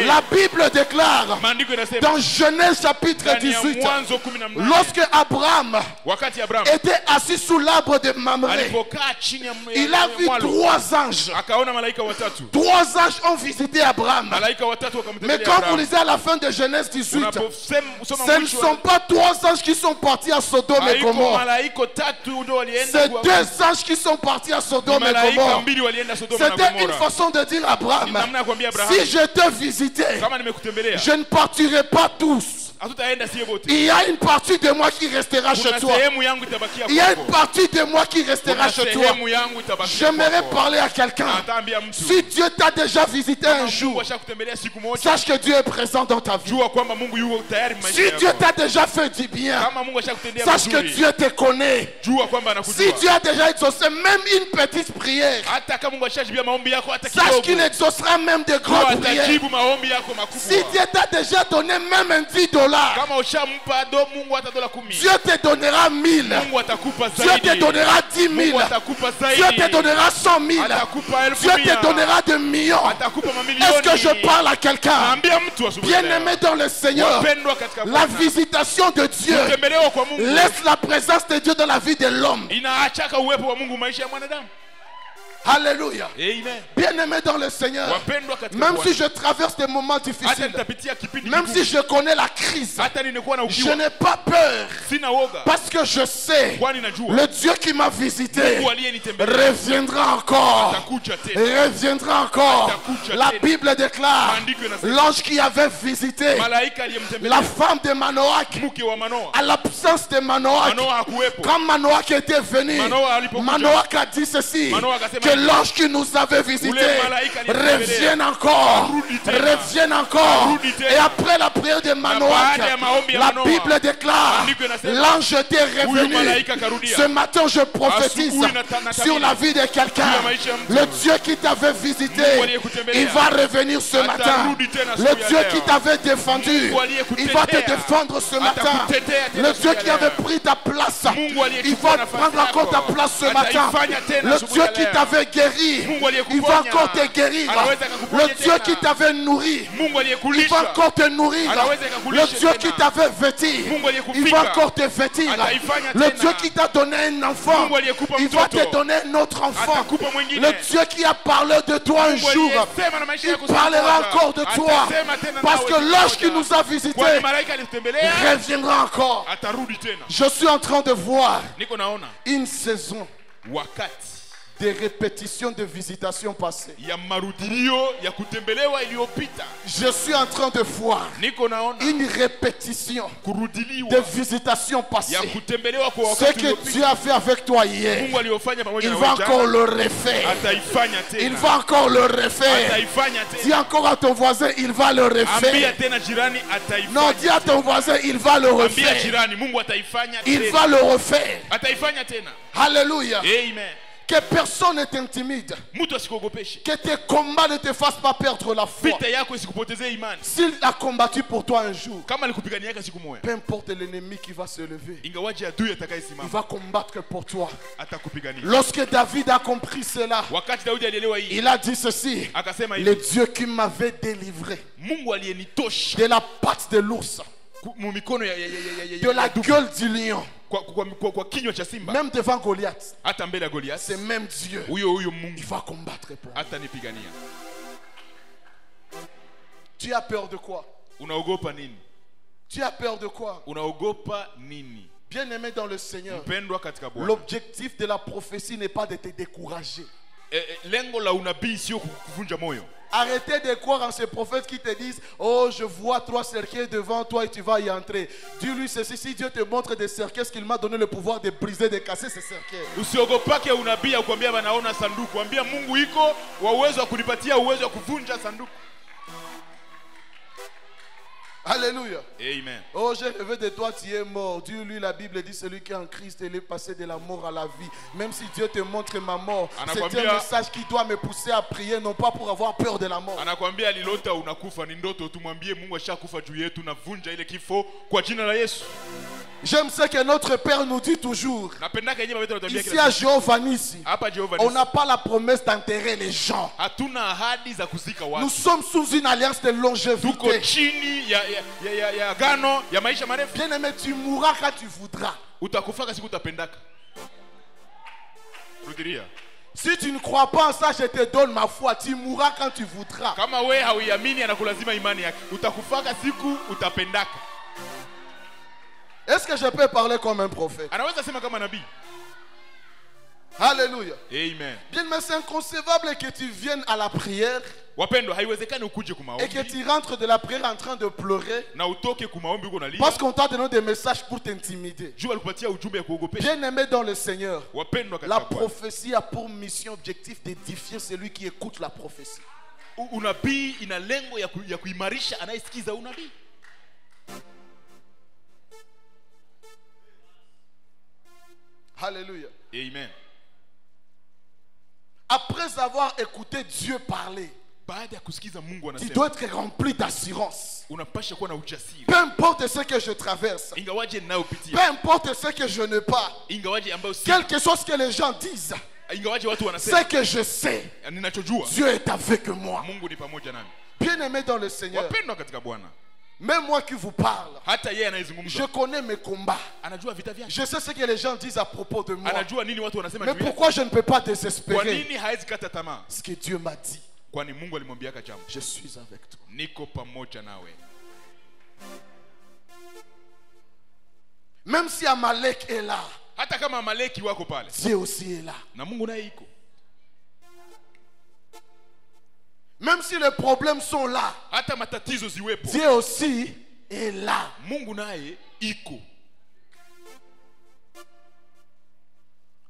La Bible déclare Maandiko inasema dans Genèse chapitre ndani ya 18, Mwanzo 18 lorsque Abraham wakati Abraham était assis sous l'arbre de Mamré, alipokaa chini ya il a vu mwalo, 3 anges. akaona malaika watatu. 3 anges ont visité Abraham. Malaika watatu Mais wakamtembelea quand vous Abraham. lisez à la fin de Genèse 18, Unaposoma ce ne mwisho sont pas 3 anges qui sont partis à Sodome et haiko Gomorre. malaika tatu ndio walienda C'est kwa 2 anges qui sont partis à Sodome et malaika Gomorre. mbili walienda Sodoma na C'était une Gomora. façon de dire à Abraham, Namna ya kuambia Abraham, si je te visitais, kama nimekutembelea je ne partirai pas tous. hatutaenda sie wote. Il y a une partie de moi qui restera chez Kuna toi. sehemu yangu itabakia Il y a une kwako. partie de moi qui restera Kuna chez toi. sehemu yangu itabakia J'aimerais kwako. parler à quelqu'un. Ataambia mtu Si Dieu t'a déjà visité un Mungu jour, ashakutembelea siku moja, sache que Dieu est présent dans ta vie. jua kwamba Mungu yuko tayari maisha Si Dieu yako. t'a déjà fait du bien, Kama Mungu ashakutendea sache que mazuri, Dieu te connaît. jua kwamba Si anakujua. Dieu a déjà exaucé même une petite prière, Hata kama Mungu ashajibia maombi yako hata sache kidogo, qu'il exaucera même de jua grandes prières. atajibu maombi yako Si makubwa. Dieu t'a déjà donné même un $10, Kama ushampa do Mungu hata dola 10, Dieu te donnera 1000. Mungu atakupa Dieu te zaidi. donnera 10 000. Mungu atakupa Dieu te zaidi. donnera 100 000. Atakupa elfu Dieu mia. te donnera des millions. Atakupa mamilioni. Est-ce que je parle à quelqu'un? Naambia mtu asubuhi leo. Bien-aimé dans le Seigneur, Wapendwa katika la Bwana. visitation de Dieu Kutembelewa kwa Mungu laisse la présence de Dieu dans la vie de l'homme. inaachaka uwepo wa Mungu maisha ya mwanadamu. Alléluia. Amen. Bien-aimé dans le Seigneur, Wapendwa katika même Bwana. si je traverse des moments Hata difficiles, nitapitia kipindi même kigumu, si je connais la crise, hata ninakuwa na je ukiwa, n'ai pas peur sina woga, parce que je sais kwani najua le Dieu qui m'a visité Mungu aliyenitembelea reviendra encore. atakuja tena. Reviendra encore. Atakuja La tena. Bible déclare Maandiko yanasema l'ange qui avait visité malaika aliyemtembelea la femme de Manoach mke wa Manoa. à l'absence de Manoach. Manoa hakuwepo. Quand Manoach était venu, Manoa alipokuja, Manoach a dit ceci, Manoa akasema que l'ange qui nous avait visité ule malaika aliyetembelea revienne encore, arudi tena. revienne encore. Arudi tena. Et après la prière de Manoach, baada ya maombi ya la Manoa, Bible déclare maandiko yanasema, l'ange était huyu revenu. malaika karudia. Ce matin, je prophétise Asubuhi natabiri sur la vie de quelqu'un. juu ya maisha ya mtu. Le Dieu qui t'avait visité, Mungu aliyekutembelea. il va revenir ce matin. Atarudi tena siku Le ya Dieu leo. qui t'avait défendu, Mungu aliyekutetea. il va te défendre ce matin. Atakutetea tena Le siku Dieu ya qui leo. avait pris ta place, Mungu il aliyechukua va nafasi prendre encore ta yako. place ce matin. Ataifanya tena Le siku Dieu ya qui leo. t'avait guéri, Mungu il va aliyekuponya. encore te guérir. Anaweza akakuponya Le Dieu tena. qui t'avait nourri, Mungu il va aliyekulisha encore te nourrir. Anaweza akakulisha Le Dieu tena. qui t'avait vêti, Mungu aliyekufika. il va encore te vêtir. Ataifanya Le tena. Dieu qui t'a donné un enfant, Mungu aliyekupa il va mtoto. te donner un autre enfant. Atakupa mwingine. Le Dieu qui a parlé de toi un Mungu jour, aliyesema na maisha il yako siku parlera moja. encore de toi. Atasema tena Parce nawe que siku l'ange qui moja. nous a visités Kwani malaika alitutembelea reviendra encore. atarudi tena. Je suis en train de voir Niko naona une saison wakati de répétition de visitations passées. ya marudilio ya kutembelewa iliyopita. Je suis en train de voir Niko naona une répétition kurudiliwa de visitations passées. ya kutembelewa kwa Ce wakati que uliopita. Dieu a fait avec toi hier, Mungu aliyofanya pamoja il na va wewe encore jana, le refaire. ataifanya tena. Il va encore le refaire. Ataifanya Dis tena. encore à ton voisin, il va le Ambia refaire. tena jirani Non, dis ataifanya. à ton voisin, il va le Ambia refaire. jirani Mungu ataifanya Il tena. va le refaire. Ataifanya tena. Alléluia. Amen. Que personne ne t'intimide. Mtu asikogopeshe. Que tes combats ne te fassent pas perdre la foi. Vita yako isikupotezee imani. S'il a combattu pour toi un jour, Kama alikupiganiaka siku moja, peu importe l'ennemi qui va se lever, ingawaje adui il atakayesimama va combattre pour toi. atakupigania. Lorsque David a compris cela, Wakati Daudi alielewa hii, il a dit ceci: akasema le hivi, Dieu qui m'avait délivré Mungu aliyenitosha de la patte de l'ours, mu mikono de la gueule du lion, kwa kinywa cha simba, même devant Goliath, hata mbele ya c'est Goliath, même Dieu. huyo Il Mungu va combattre pour moi. atanipigania. Tu as peur de quoi? Unaogopa nini? Tu as peur de quoi? Unaogopa nini? Bien-aimé dans le Seigneur, Mpendwa katika Bwana, l'objectif de la prophétie n'est pas de te décourager. lengo la unabii sio kuvunja moyo. Arrêtez de croire en ces prophètes qui te disent: oh, je vois 3 cercueils devant toi et tu vas y entrer. Dis-lui ceci: si Dieu te montre des cercueils, est-ce qu'il m'a donné le pouvoir de briser, de casser ces cercueils? Usiogopake unabii kuambia wanaona sanduku. Ambia Mungu iko wa uwezo wa kunipatia uwezo wa kuvunja sanduku. Alléluia. Amen. Oh, j'ai rêvé de toi, tu es mort. Dieu, lui, la Bible dit, celui qui est en Christ, il est passé de la mort à la vie. Même si Dieu te montre ma mort, c'est un message qui doit me pousser à prier, non pas pour avoir peur de la mort. Anakuambia alilota unakufa ni ndoto, tumwambie Mungu ashakufa juu yetu na vunja ile kifo kwa jina la Yesu. J'aime ce que notre Père nous dit toujours. Napendaka yenyewe wetu anatuambia Ici kila à siku. Jéhovah Nissi, Hapa Jehova on Nisi. n'a pas la promesse d'enterrer les gens. Hatuna ahadi za kuzika Nous watu. sommes sous une alliance de Tuko longévité. chini ya gano ya maisha marefu. Bien-aimé, tu mourras quand tu voudras. Utakufaka siku utapendaka. Rudiria. Si tu ne crois pas en ça, je te donne ma foi. Tu mourras quand tu voudras. Kama we hauiamini anakulazima imani yake. Utakufaka siku utapendaka. Est-ce que je peux parler comme un prophète? Anaweza sema kama nabii. Alléluia. Amen. Bien, mais c'est inconcevable que tu viennes à la prière Wapendwa, haiwezekani ukuje et que kumaombi tu rentres de la prière en train de pleurer na utoke kumaombi uko nalia. parce qu'on t'a donné des messages pour t'intimider. Juu alikupatia ujumbe ya kuogopesha. Bien-aimé dans le Seigneur, Wapendwa la katika Bwana. prophétie a pour mission objectif d'édifier celui qui écoute la prophétie. Unabii ina lengo ya kuimarisha anayesikiza unabii. Alléluia. Amen. Après avoir écouté Dieu parler, Baada ya kusikiza Mungu tu anasema, dois être rempli d'assurance. unapasha kuwa na ujasiri. Peu importe ce que je traverse, Ingawaje peu ninayopitia, importe ce que je n'ai pas, ingawaje ambayo si, quelque chose que les gens disent, ingawaje watu wanasema, ce que je sais, ninachojua Dieu est avec moi. Mungu ni pamoja nami. Bien-aimé dans le Seigneur, Wapendwa katika Bwana, même moi qui vous parle, hata yeye je anayezungumza connais mes combats. anajua vita vyake. Je sais ce que les gens disent à propos de moi. Anajua nini watu wanasema Mais juu yake. pourquoi je ne peux pas Kwa désespérer? nini haezi kata tamaa? Ce que Dieu m'a dit, Kwani Mungu alimwambiaka jambo. je suis avec toi. Niko pamoja nawe. Même si Amalek est là, Hata kama Amaleki wako pale, Dieu aussi est là. na Mungu naye iko. Même si les problèmes sont là, Hata matatizo ziwepo, Dieu aussi est là. Mungu naye iko.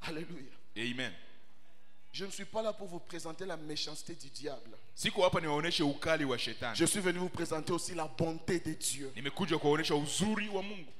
Alléluia. Amen. Je ne suis pas là pour vous présenter la méchanceté du diable. Siko hapa niwaoneshe ukali wa shetani. Je suis venu vous présenter aussi la bonté de Dieu. Nimekuja kuwaonesha uzuri wa Mungu.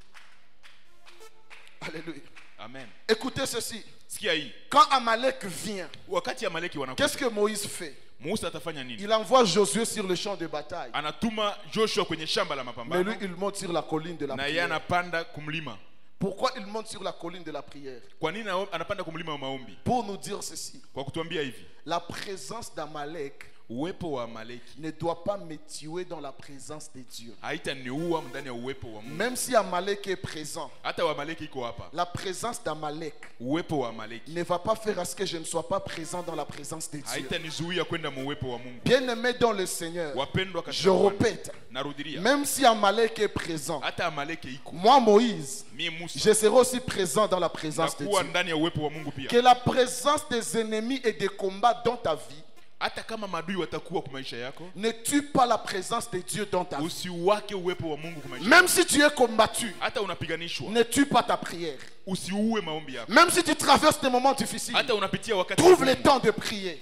Alléluia. Amen. Écoutez ceci. Sikia hii. Quand Amalek vient, Wakati Amaleki wanakuja, qu'est-ce que Moïse fait? Musa atafanya nini? Il envoie Josué sur le champ de bataille. Anatuma Joshua kwenye shamba la Mais mapambano, lui, il monte sur la colline de la na yeye prière. anapanda kumlima. Pourquoi il monte sur la colline de la prière? Kwa nini anapanda kumlima wa maombi? Pour nous dire ceci. Kwa kutuambia hivi, La présence d'Amalek uwepo wa Amaleki ne doit pas me tuer dans la présence de Dieu. haitaniua ndani ya uwepo wa Mungu. Même si Amalek est présent, Hata wa Amaleki iko hapa, la présence d'Amalek uwepo wa Amaleki ne va pas faire à ce que je ne sois pas présent dans la présence de Dieu. haitanizuia kwenda mu uwepo wa Mungu. Bien-aimé dans le Seigneur, Wapendwa je katika Bwana, répète, narudilia, même si Amalek est présent, hata Amaleki iko, moi Moïse, mie Musa je serai aussi présent dans la présence de nakuwa Dieu. ndani ya uwepo wa Mungu pia. Que la présence des ennemis et des combats dans ta vie Hata kama madui watakuwa kwa maisha yako, ne tue pas la présence de Dieu dans ta vie. usiuwake uwepo wa Mungu kwa maisha yako. Même si tu es combattu, Hata unapiganishwa, ne tue pas ta prière. usiuwe maombi yako. Même si tu traverses des moments difficiles, Hata unapitia wakati trouve le mgumu, temps de prier.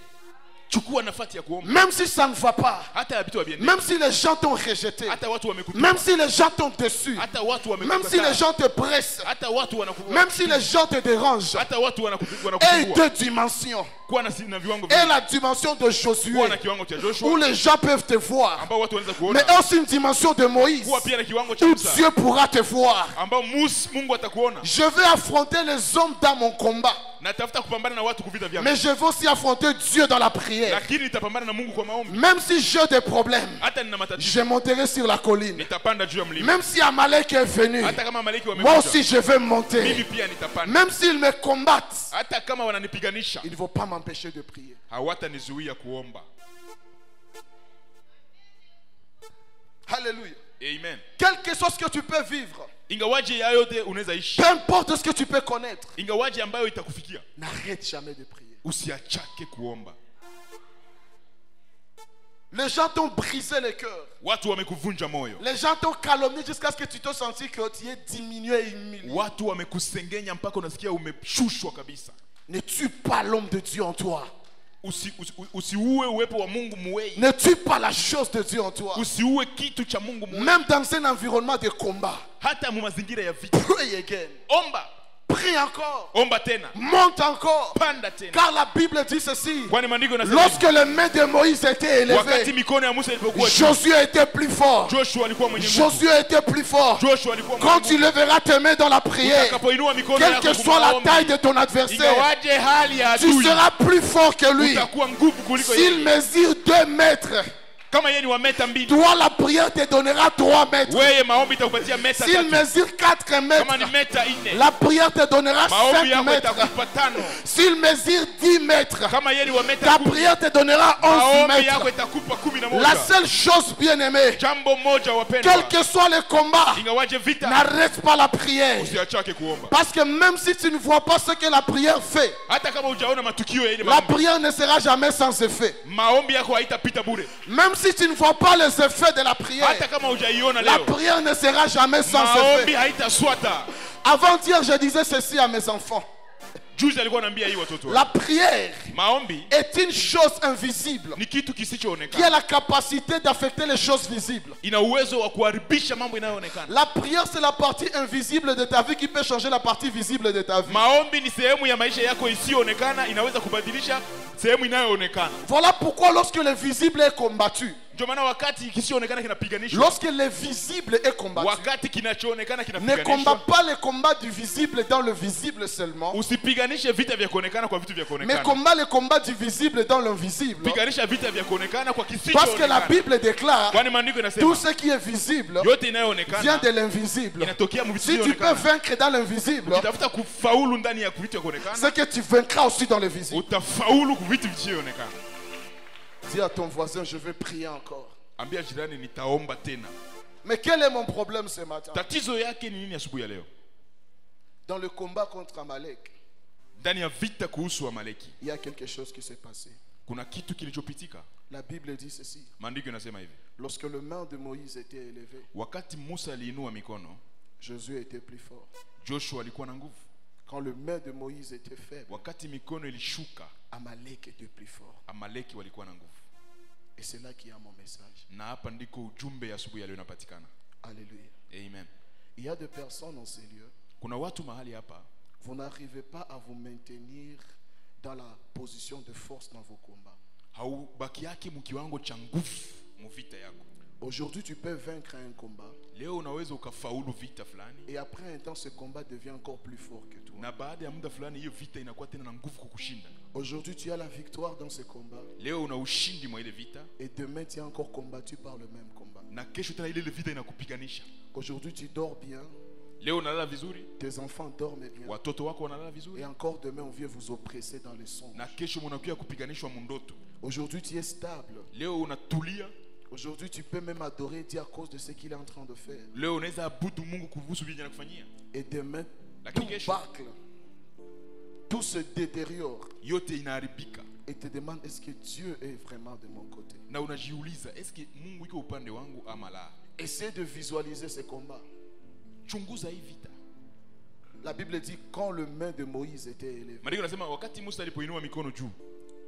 chukua nafasi ya kuomba. Même si ça ne va pas, Hata ya vitu haviendeki, même si les gens t'ont rejeté, hata watu wamekutupa, même si les gens t'ont déçu, hata watu même si les wamekukataa, gens te pressent, hata watu même si les gens te dérangent, hata watu et wanakusumbua. deux dimensions. Kuwa na viwango Et vingi. la dimension de Josué, Kuwa na kiwango cha où Joshua les gens peuvent te voir, ambao watu wanaweza mais kuona, aussi une dimension de Moïse, kuwa pia na kiwango cha où Musa Dieu pourra te voir. ambao Mungu atakuona. Je vais affronter les hommes dans mon combat, Natafuta kupambana na watu kuvita vyangu, mais je vais aussi affronter Dieu dans la prière. lakini nitapambana na Mungu kwa maombi. Même si j'ai des problèmes, Hata nina matatizo, je monterai sur la colline. nitapanda juu ya mlima. Même si Amalek est venu, Hata kama Amaleki moi wamekuja, aussi je vais mimi monter. pia nitapanda. Même s'ils me combattent, Hata kama wananipiganisha, ils ne vont pas m'empêcher de prier. hawatanizuia kuomba. Alléluia. Amen. Quelque chose que tu peux vivre, Ingawaje ya yote unaweza ishi, peu importe ce que tu peux connaître, ingawaje ambayo itakufikia, n'arrête jamais de prier. usiachake kuomba. Les gens t'ont brisé le cœur. Watu wamekuvunja moyo, Les gens t'ont calomnié jusqu'à ce que tu te senti que tu es diminué et humilié. watu wamekusengenya mpaka unasikia umeshushwa kabisa. Ne tue pas l'homme de Dieu en toi. usiue uwepo wa Mungu muwei. Ne tue pas la chose de Dieu en toi. Usiue kitu cha Mungu muwei. Même dans un environnement de combat. Hata mu mazingira ya vita. Pray again. Omba. Prie encore. Omba tena. Monte encore. Panda tena. Car la Bible dit ceci. Kwani maandiko yanasema Lorsque les mains de Moïse étaient wakati élevées, mikono ya Musa ilipokuwa juu, Josué était plus fort. Joshua alikuwa mwenye nguvu. Josué était plus fort. Joshua alikuwa mwenye Quand nguvu. tu leveras tes mains dans la prière, Utakapoinua mikono quelle yako que soit la kuomba, taille de ton adversaire, ingawaje hali ya tu adui, seras plus fort que lui. utakuwa nguvu kuliko S'il yeye. mesure 2 mètres, Kama yeye ni wa meta 2, toi la prière te donnera 3 mètres. wewe maombi itakupatia meta S'il 3. mesure 4 Kama ni mètres, meta 4, la prière te donnera maombi 5 yako mètres. itakupa 5. S'il mesure 10 mètres, Kama yeye ni wa meta ta 10, prière te donnera 11 maombi yako mètres. itakupa La 11. seule chose, bien-aimée, Jambo moja wapendwa, quel que soit le combat, ingawaje vita, n'arrête pas la prière. usiachake kuomba. Parce que même si tu ne vois pas ce que la prière fait, Hata kama hujaona matukio ya ile la maombi, prière ne sera jamais sans effet. maombi yako haitapita bure. Même si tu ne vois pas les effets de la prière, Hata kama hujaiona la leo, prière ne sera jamais sans maombi effet. haitaswata. Avant-hier, je disais ceci à mes enfants. Juzi alikuwa anambia hii watoto wake. La prière Maombi est une chose invisible ni kitu qui a kisichoonekana. la capacité d'affecter les choses visibles. Ina uwezo wa kuharibisha mambo inayoonekana. La prière, c'est la partie invisible de ta vie qui peut changer la partie visible de ta vie. Maombi ni sehemu ya maisha yako isiyoonekana, inaweza kubadilisha sehemu inayoonekana. Voilà pourquoi lorsque le visible est combattu, Ndio maana wakati kisichoonekana kinapiganishwa, lorsque le visible est combattu, wakati kinachoonekana ne combat kinapiganishwa, pas le combat du visible dans le visible seulement, usipiganishe vita vya kuonekana kwa vitu vya mais kuonekana. combat le combat du visible dans l'invisible. Piganisha vita vya kuonekana kwa Parce que la kisichoonekana. Bible déclare Kwani maandiko tout inasema ce qui est visible yote vient inayoonekana de l'invisible. inatokea mu vitu Si tu peux vinavyoonekana. vaincre dans l'invisible, Ukitafuta kufaulu ndani ya vitu vya kuonekana, c'est que tu vaincras aussi dans le visible. utafaulu kwa vitu visivyoonekana. Dis à ton voisin, je vais prier encore. Ambia jirani nitaomba tena. Mais quel est mon problème ce matin? Tatizo yake ni nini asubuhi ya leo? Dans le combat contre Amalek, Ndani ya vita kuhusu Amaleki, il y a quelque chose qui s'est passé. kuna kitu kilichopitika. La Bible dit ceci. Maandiko yanasema hivi: Lorsque le main de Moïse était élevé, wakati Musa aliinua mikono, Josué était plus fort. Joshua alikuwa na nguvu. Quand le main de Moïse était faible, Wakati mikono ilishuka, Amalek était plus fort. Amaleki walikuwa na nguvu. Et c'est là qu'il y a mon message. Na hapa ndiko ujumbe ya asubuhi ya leo unapatikana. Alléluia. Amen. Il y a des personnes dans ces lieux, Kuna watu mahali hapa vous n'arrivez pas à vous maintenir dans la position de force dans vos combats. haubaki yake mkiwango cha nguvu mu vita yako. Aujourd'hui, tu peux vaincre un combat Leo unaweza ukafaulu vita fulani, et après un temps, ce combat devient encore plus fort que toi. na baada ya muda fulani hiyo vita inakuwa tena na nguvu kukushinda. Aujourd'hui, tu as la victoire dans ce combat Leo una ushindi mwa ile vita, et demain, tu es encore combattu par le même combat. na kesho tena ile vita inakupiganisha. Aujourd'hui, tu dors bien, Leo unalala vizuri, tes enfants dorment bien watoto wako wanalala vizuri, et encore demain, on vient vous oppresser dans les songes. na kesho mnakuwa kupiganishwa mundoto. Aujourd'hui, tu es stable. Leo unatulia, Aujourd'hui, tu peux même adorer Dieu à cause de ce qu'il est en train de faire. leo unaweza abudu Mungu kuhusu vile anakufanyia. Et demain, Lakini tout kesho bâcle, tout se détériore yote inaharibika, et te demande est-ce que Dieu est vraiment de mon côté. na unajiuliza eske Mungu iko upande wangu ama la? Essaie de visualiser ce combat. Chunguza hii vita. La Bible dit quand le main de Moïse était élevé, Maandiko yanasema wakati Musa alipoinua mikono juu,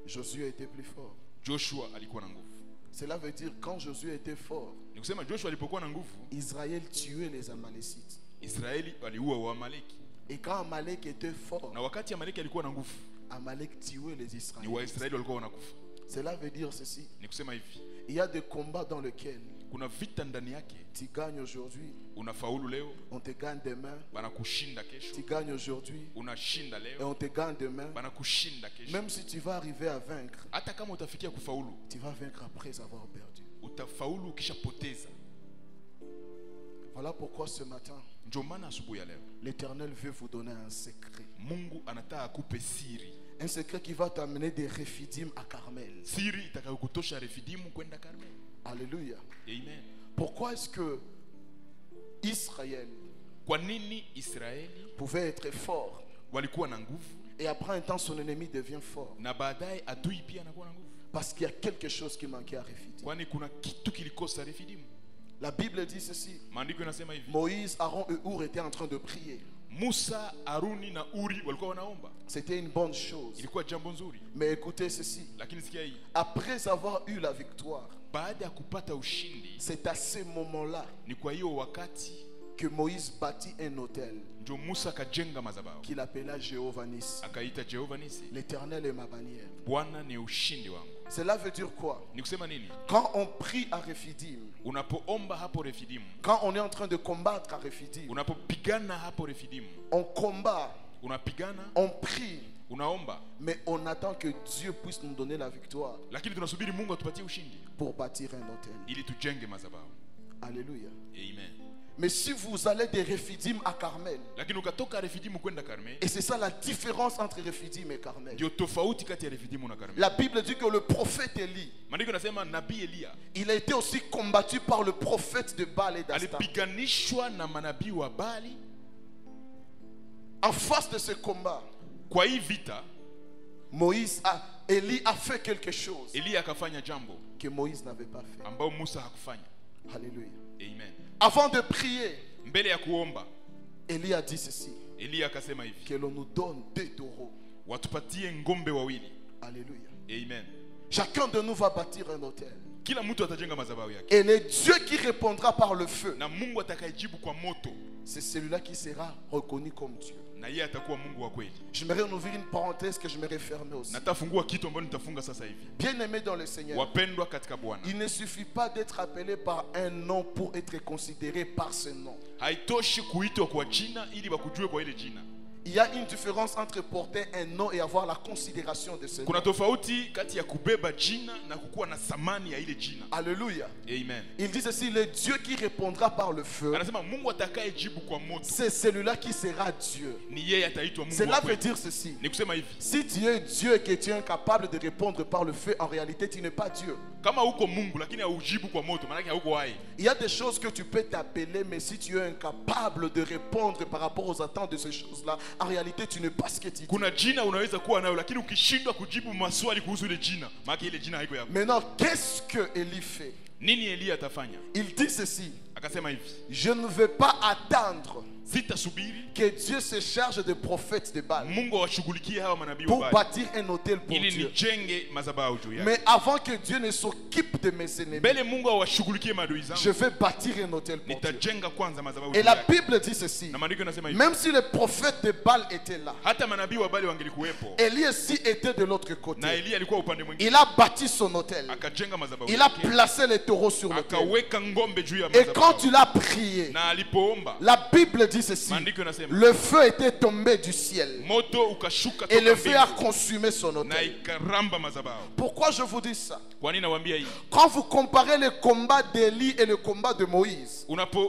Josué était plus fort. Joshua alikuwa na nguvu. Cela veut dire quand Josué était fort, Ni kusema Joshua alipokuwa na nguvu, Israël tuait les Amalécites. Israeli waliua Waamaleki, Et quand Amalek était fort, na wakati Amaleki alikuwa na nguvu, Amalek tuait les ni Israélites. Waisraeli walikuwa wanakufa. Cela veut dire ceci. Ni kusema hivi, Il y a des combats dans lesquels kuna vita ndani yake, tu gagnes aujourd'hui, unafaulu leo, on te gagne demain. banakushinda kesho, Tu gagnes aujourd'hui unashinda et leo, on te gagne demain. banakushinda kesho. Même si tu vas arriver à vaincre, Hata kama utafikia kufaulu, tu vas vaincre après avoir perdu. utafaulu ukishapoteza. Voilà pourquoi ce matin, Ndio maana asubuhi ya leo l'Éternel veut vous donner un secret. Mungu anataka akupe siri, Un secret qui va t'amener des Réphidim à Carmel. siri itakayokutosha Refidimu kwenda Karmel. Alléluia. Amen. Pourquoi est-ce que Israël Kwa nini Israeli pouvait être fort walikuwa na nguvu et après un temps son ennemi devient fort? na baadaye adui pia anakuwa na nguvu? Parce qu'il y a quelque chose qui manquait à Réphidim. Kwani kuna kitu kilikosa Refidimu. La Bible dit ceci. Maandiko yanasema hivi, Moïse, Aaron et Our étaient en train de prier. Musa, Aruni na Uri walikuwa wanaomba. C'était une bonne chose. Ilikuwa jambo nzuri. Mais écoutez ceci. Lakini sikia hii. Après avoir eu la victoire, Baada ya kupata ushindi, c'est à ce moment-là ni kwa hiyo wakati que Moïse bâtit un autel ndio Musa akajenga madhabahu. qu'il appela Jéhovah Nissi. Akaita Jehova Nisi. L'Éternel est ma bannière. Bwana ni ushindi wangu. Cela veut dire quoi? Ni kusema nini? Quand on prie à Rephidim, Unapoomba hapo Refidimu, quand on est en train de combattre à Rephidim, unapopigana hapo Refidimu, on combat, unapigana, on prie, unaomba, mais on attend que Dieu puisse nous donner la victoire lakini tunasubiri Mungu atupatie ushindi pour bâtir un autel. ili tujenge madhabahu. Alléluia. Amen. Mais si vous allez de Rephidim à Carmel, Lakini ukatoka Refidimu kwenda Karmeli, et c'est ça la différence entre Rephidim et Carmel. ndio tofauti kati ya Refidimu na Karmeli. La Bible dit que le prophète Élie, Maandiko nasema nabii Elia il a été aussi combattu par le prophète de Baal et d'Astar. alipiganishwa na manabii wa Bali. En face de ce combat, Kwa hii vita Élie a fait quelque chose Elia akafanya jambo que Moïse n'avait pas fait. ambao Musa hakufanya. Alléluia. Amen. Avant de prier, Mbele ya kuomba, Élie a dit ceci, Elia akasema hivi, que l'on nous donne 2 taureaux. watupatie ngombe wawili. Alléluia. Amen. Chacun de nous va bâtir un autel. Kila mtu atajenga madhabahu yake. Et le Dieu qui répondra par le feu, Na Mungu atakayejibu kwa moto, c'est celui-là qui sera reconnu comme Dieu. na yeye atakuwa Mungu wa kweli. J'aimerais ouvrir une parenthèse que je me refermer aussi. Natafungua kitu ambacho nitafunga sasa hivi. Bien-aimés dans le Seigneur, Wapendwa katika Bwana, il ne suffit pas d'être appelé par un nom pour être considéré par ce nom. haitoshi kuitwa kwa jina ili bakujue kwa ile jina. Il y a une différence entre porter un nom et avoir la considération de ce nom. Kuna tofauti kati ya kubeba jina na kukuwa na thamani ya ile jina. Alléluia. Amen. Il dit ceci, le Dieu qui répondra par le feu, Anasema Mungu atakayejibu kwa moto c'est celui-là qui sera Dieu. ni yeye ataitwa Mungu Cela wa veut kweli. dire ceci. Ni kusema hivi, Si tu es Dieu et que tu es incapable de répondre par le feu, en réalité, tu n'es pas Dieu. kama uko Mungu lakini haujibu kwa moto, maana yake hauko hai. Il y a des choses que tu peux t'appeler, mais si tu es incapable de répondre par rapport aux attentes de ces choses-là, en réalité, tu n'es pas ce que tu dis. Kuna jina unaweza kuwa nayo lakini ukishindwa kujibu maswali kuhusu ile jina, maana ile jina haiko yako. Maintenant, qu'est-ce que Élie fait? Nini Elia atafanya? Il dit ceci, Akasema hivi, je ne vais pas attendre sitasubiri que Dieu se charge de prophètes de Baal Mungu awashughulikie hawa manabii wa pour Bali bâtir un autel pour ili Dieu. nijenge madhabahu juu yake. Mais avant que Dieu ne s'occupe de mes ennemis, Mbele Mungu awashughulikie maadui je zangu, vais bâtir un autel pour Dieu. nitajenga kwanza madhabahu Et juu la yake. Bible dit ceci, Na maandiko yanasema hivi, même si les prophètes de Baal étaient là, hata manabii wa Bali wangelikuwepo Élie aussi était de l'autre côté. na Elia alikuwa upande mwingine, Il a bâti son autel. akajenga madhabahu Il a yake, placé les taureaux sur l'autel. akaweka ngombe juu ya Et quand madhabahu. il a prié, Na alipoomba, la Bible dit ceci, maandiko yanasema le feu était tombé du ciel moto ukashuka et le toka feu a mbingu consumé son na autel. ikaramba madhabahu. Pourquoi je vous dis ça? Kwa nini nawaambia hii? Quand vous comparez le combat d'Élie et le combat de Moïse,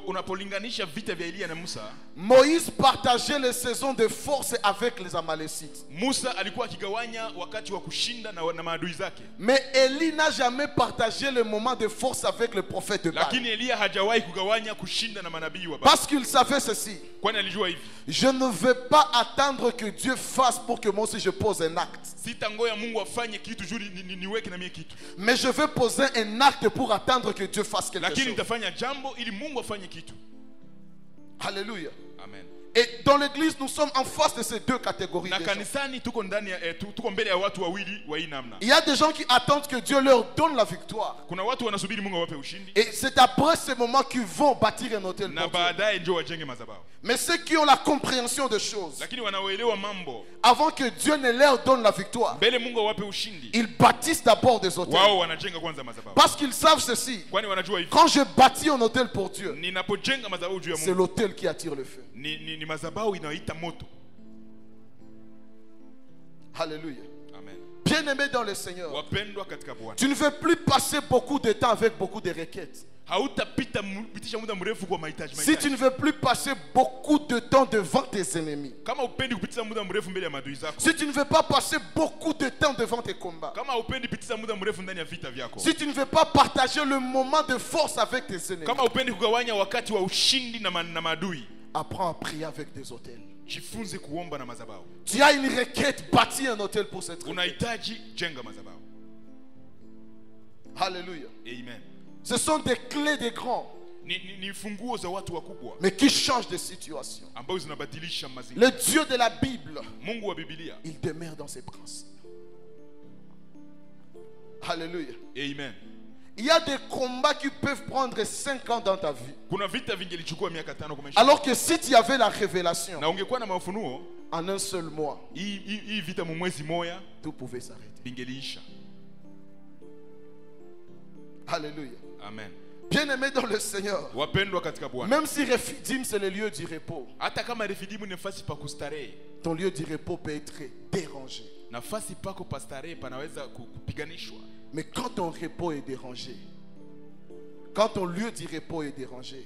Unapolinganisha vita vya Elia na Musa, Moïse partageait les saisons de force avec les Amalécites. Musa alikuwa akigawanya wakati wa kushinda na maadui zake, Mais Élie n'a jamais partagé le moment de force avec le prophète de Baal. lakini Elia hajawahi kugawanya kushinda na manabii wa Bali. Parce qu'il savait ceci. Kwani alijua hivi, Je ne vais pas attendre que Dieu fasse pour que moi aussi je pose un acte. sitangoya Mungu afanye kitu juu niweke na mie kitu, Mais je vais poser un acte pour attendre que Dieu fasse quelque lakini chose. nitafanya jambo ili Mungu afanye kitu. Alléluia. Amen. Et dans l'église, nous sommes en face de ces deux catégories. Na de gens. kanisani tuko ndani ya tuko mbele ya watu wawili wa hii namna. Il y a des gens qui attendent que Dieu leur donne la victoire. Kuna watu wanasubiri Mungu awape ushindi Et c'est après ce moment qu'ils vont bâtir un hôtel na pour Dieu. baadaye ndio wajenge madhabahu, Mais ceux qui ont la compréhension des choses, lakini wanaoelewa mambo, avant que Dieu ne leur donne la victoire, mbele Mungu awape ushindi, ils bâtissent d'abord des hôtels. wao wanajenga kwanza madhabahu, Parce qu'ils savent ceci. kwani wanajua hivi, Quand je bâtis un hôtel pour Dieu, ninapojenga madhabahu juu ya c'est Mungu l'hôtel qui attire le feu. ni madhabahu inayoita moto. Alléluia. Amen. Bien-aimés dans le Seigneur, Wapendwa katika Bwana, tu ne veux plus passer beaucoup de temps avec beaucoup de requêtes. pitisha muda mrefu kwa mahitaji. Si tu ne veux plus passer beaucoup de temps devant tes ennemis, Kama upendi kupitiza muda mrefu mbele ya maadui zako, si tu ne veux pas passer beaucoup de temps devant tes combats, kama upendi pitiza muda mrefu ndani ya vita vyako, si tu ne veux pas partager le moment de force avec tes ennemis, kama upendi kugawanya wakati wa ushindi na maadui, apprends à prier avec des hôtels. jifunze kuomba na madhabahu. Tu as une requête, bâtis un hôtel pour cette requête. Unahitaji jenga madhabahu. Alléluia. Amen. Ce sont des clés des grands. ni funguo za watu wakubwa mais qui change de situation. ambao zinabadilisha mazingira. Le Dieu de la Bible, Mungu wa Biblia. il demeure dans ses principes. Alléluia. Amen. Il y a des combats qui peuvent prendre 5 ans dans ta vie. Kuna vita vingelichukua miaka 5 kwa maisha. Alors que si tu avais la révélation, Na ungekuwa na mafunuo, en un seul mois, hii vita mu mwezi moja tout pouvait s'arrêter. vingeliisha. Alléluia. Amen. Bien-aimé dans le Seigneur, Wapendwa katika Bwana. même si Rephidim c'est le lieu du repos, Hata kama Refidimu ni nafasi pa kustarehe, ton lieu du repos peut être dérangé. nafasi pako pa starehe panaweza kupiganishwa. Mais quand ton repos est dérangé, quand ton lieu du repos est dérangé,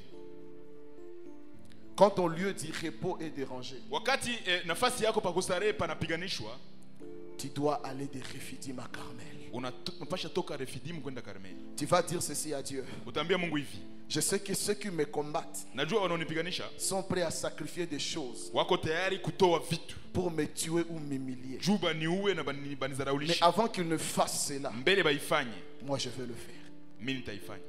quand ton lieu du repos est dérangé, Wakati nafasi yako pa kustarehe panapiganishwa, tu dois aller de Rephidim à Carmel. unapasha toka Refidimu kwenda Karmeli. Tu vas dire ceci à Dieu. Utaambia Mungu hivi, Je sais que ceux qui me combattent najua wanaonipiganisha sont prêts à sacrifier des choses wako tayari kutoa vitu pour me tuer ou m'humilier. juu baniue na Mais banizaraulishe. avant qu'ils ne fassent cela, Mbele baifanye, moi je vais le faire. mimi nitaifanya.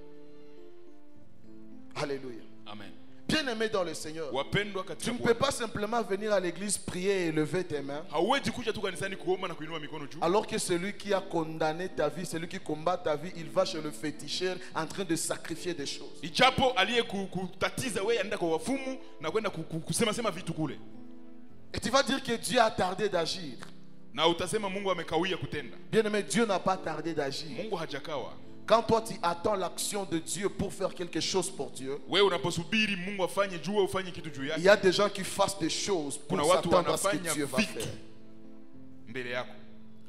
Alléluia. Amen. Bien-aimé dans le Seigneur, Wapendwa tu katika ne peux Bwana. pas simplement venir à l'église, prier et lever tes mains, Hauwezi kuja tu kanisani kuomba na kuinua mikono juu. alors que celui qui a condamné ta vie, celui qui combat ta vie, il va chez le féticheur en train de sacrifier des choses. Ijapo aliye kutatiza wewe anaenda kwa wafumu na kwenda kusema sema vitu kule. Et tu vas dire que Dieu a tardé d'agir. Na utasema Mungu amekawia kutenda. Bien-aimé, Dieu n'a pas tardé d'agir. Mungu hajakawa. Quand toi tu attends l'action de Dieu pour faire quelque chose pour Dieu, Wewe unaposubiri Mungu afanye juu au ufanye kitu juu il yake. y a des gens qui fassent des choses pour Kuna watu s'attendre à ce que wanafanya Dieu va vitu faire. mbele yako.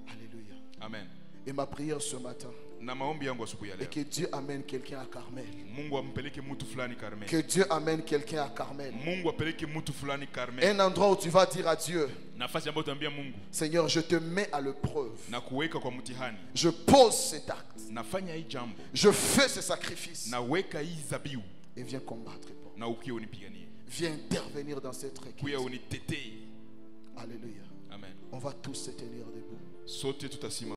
Alléluia. Amen. Et ma prière ce matin, Na maombi yangu asubuhi ya et leo. que Dieu amène quelqu'un à Carmel. Mungu ampeleke mtu fulani Karmeli. Que Dieu amène quelqu'un à Carmel. Mungu apeleke mtu fulani Karmeli. Un endroit où tu vas dire à Dieu, Nafasi ambayo utaambia Mungu Seigneur, je te mets à l'épreuve. na kuweka kwa mtihani. Je pose cet acte. Nafanya hii jambo. Je fais ce sacrifice. Naweka hii zabiu Et viens combattre pour moi. na ukiwa unipiganie. Viens intervenir dans cette église. Kuya unitetee. Alléluia. Amen. On va tous se tenir debout. Sote tutasimama.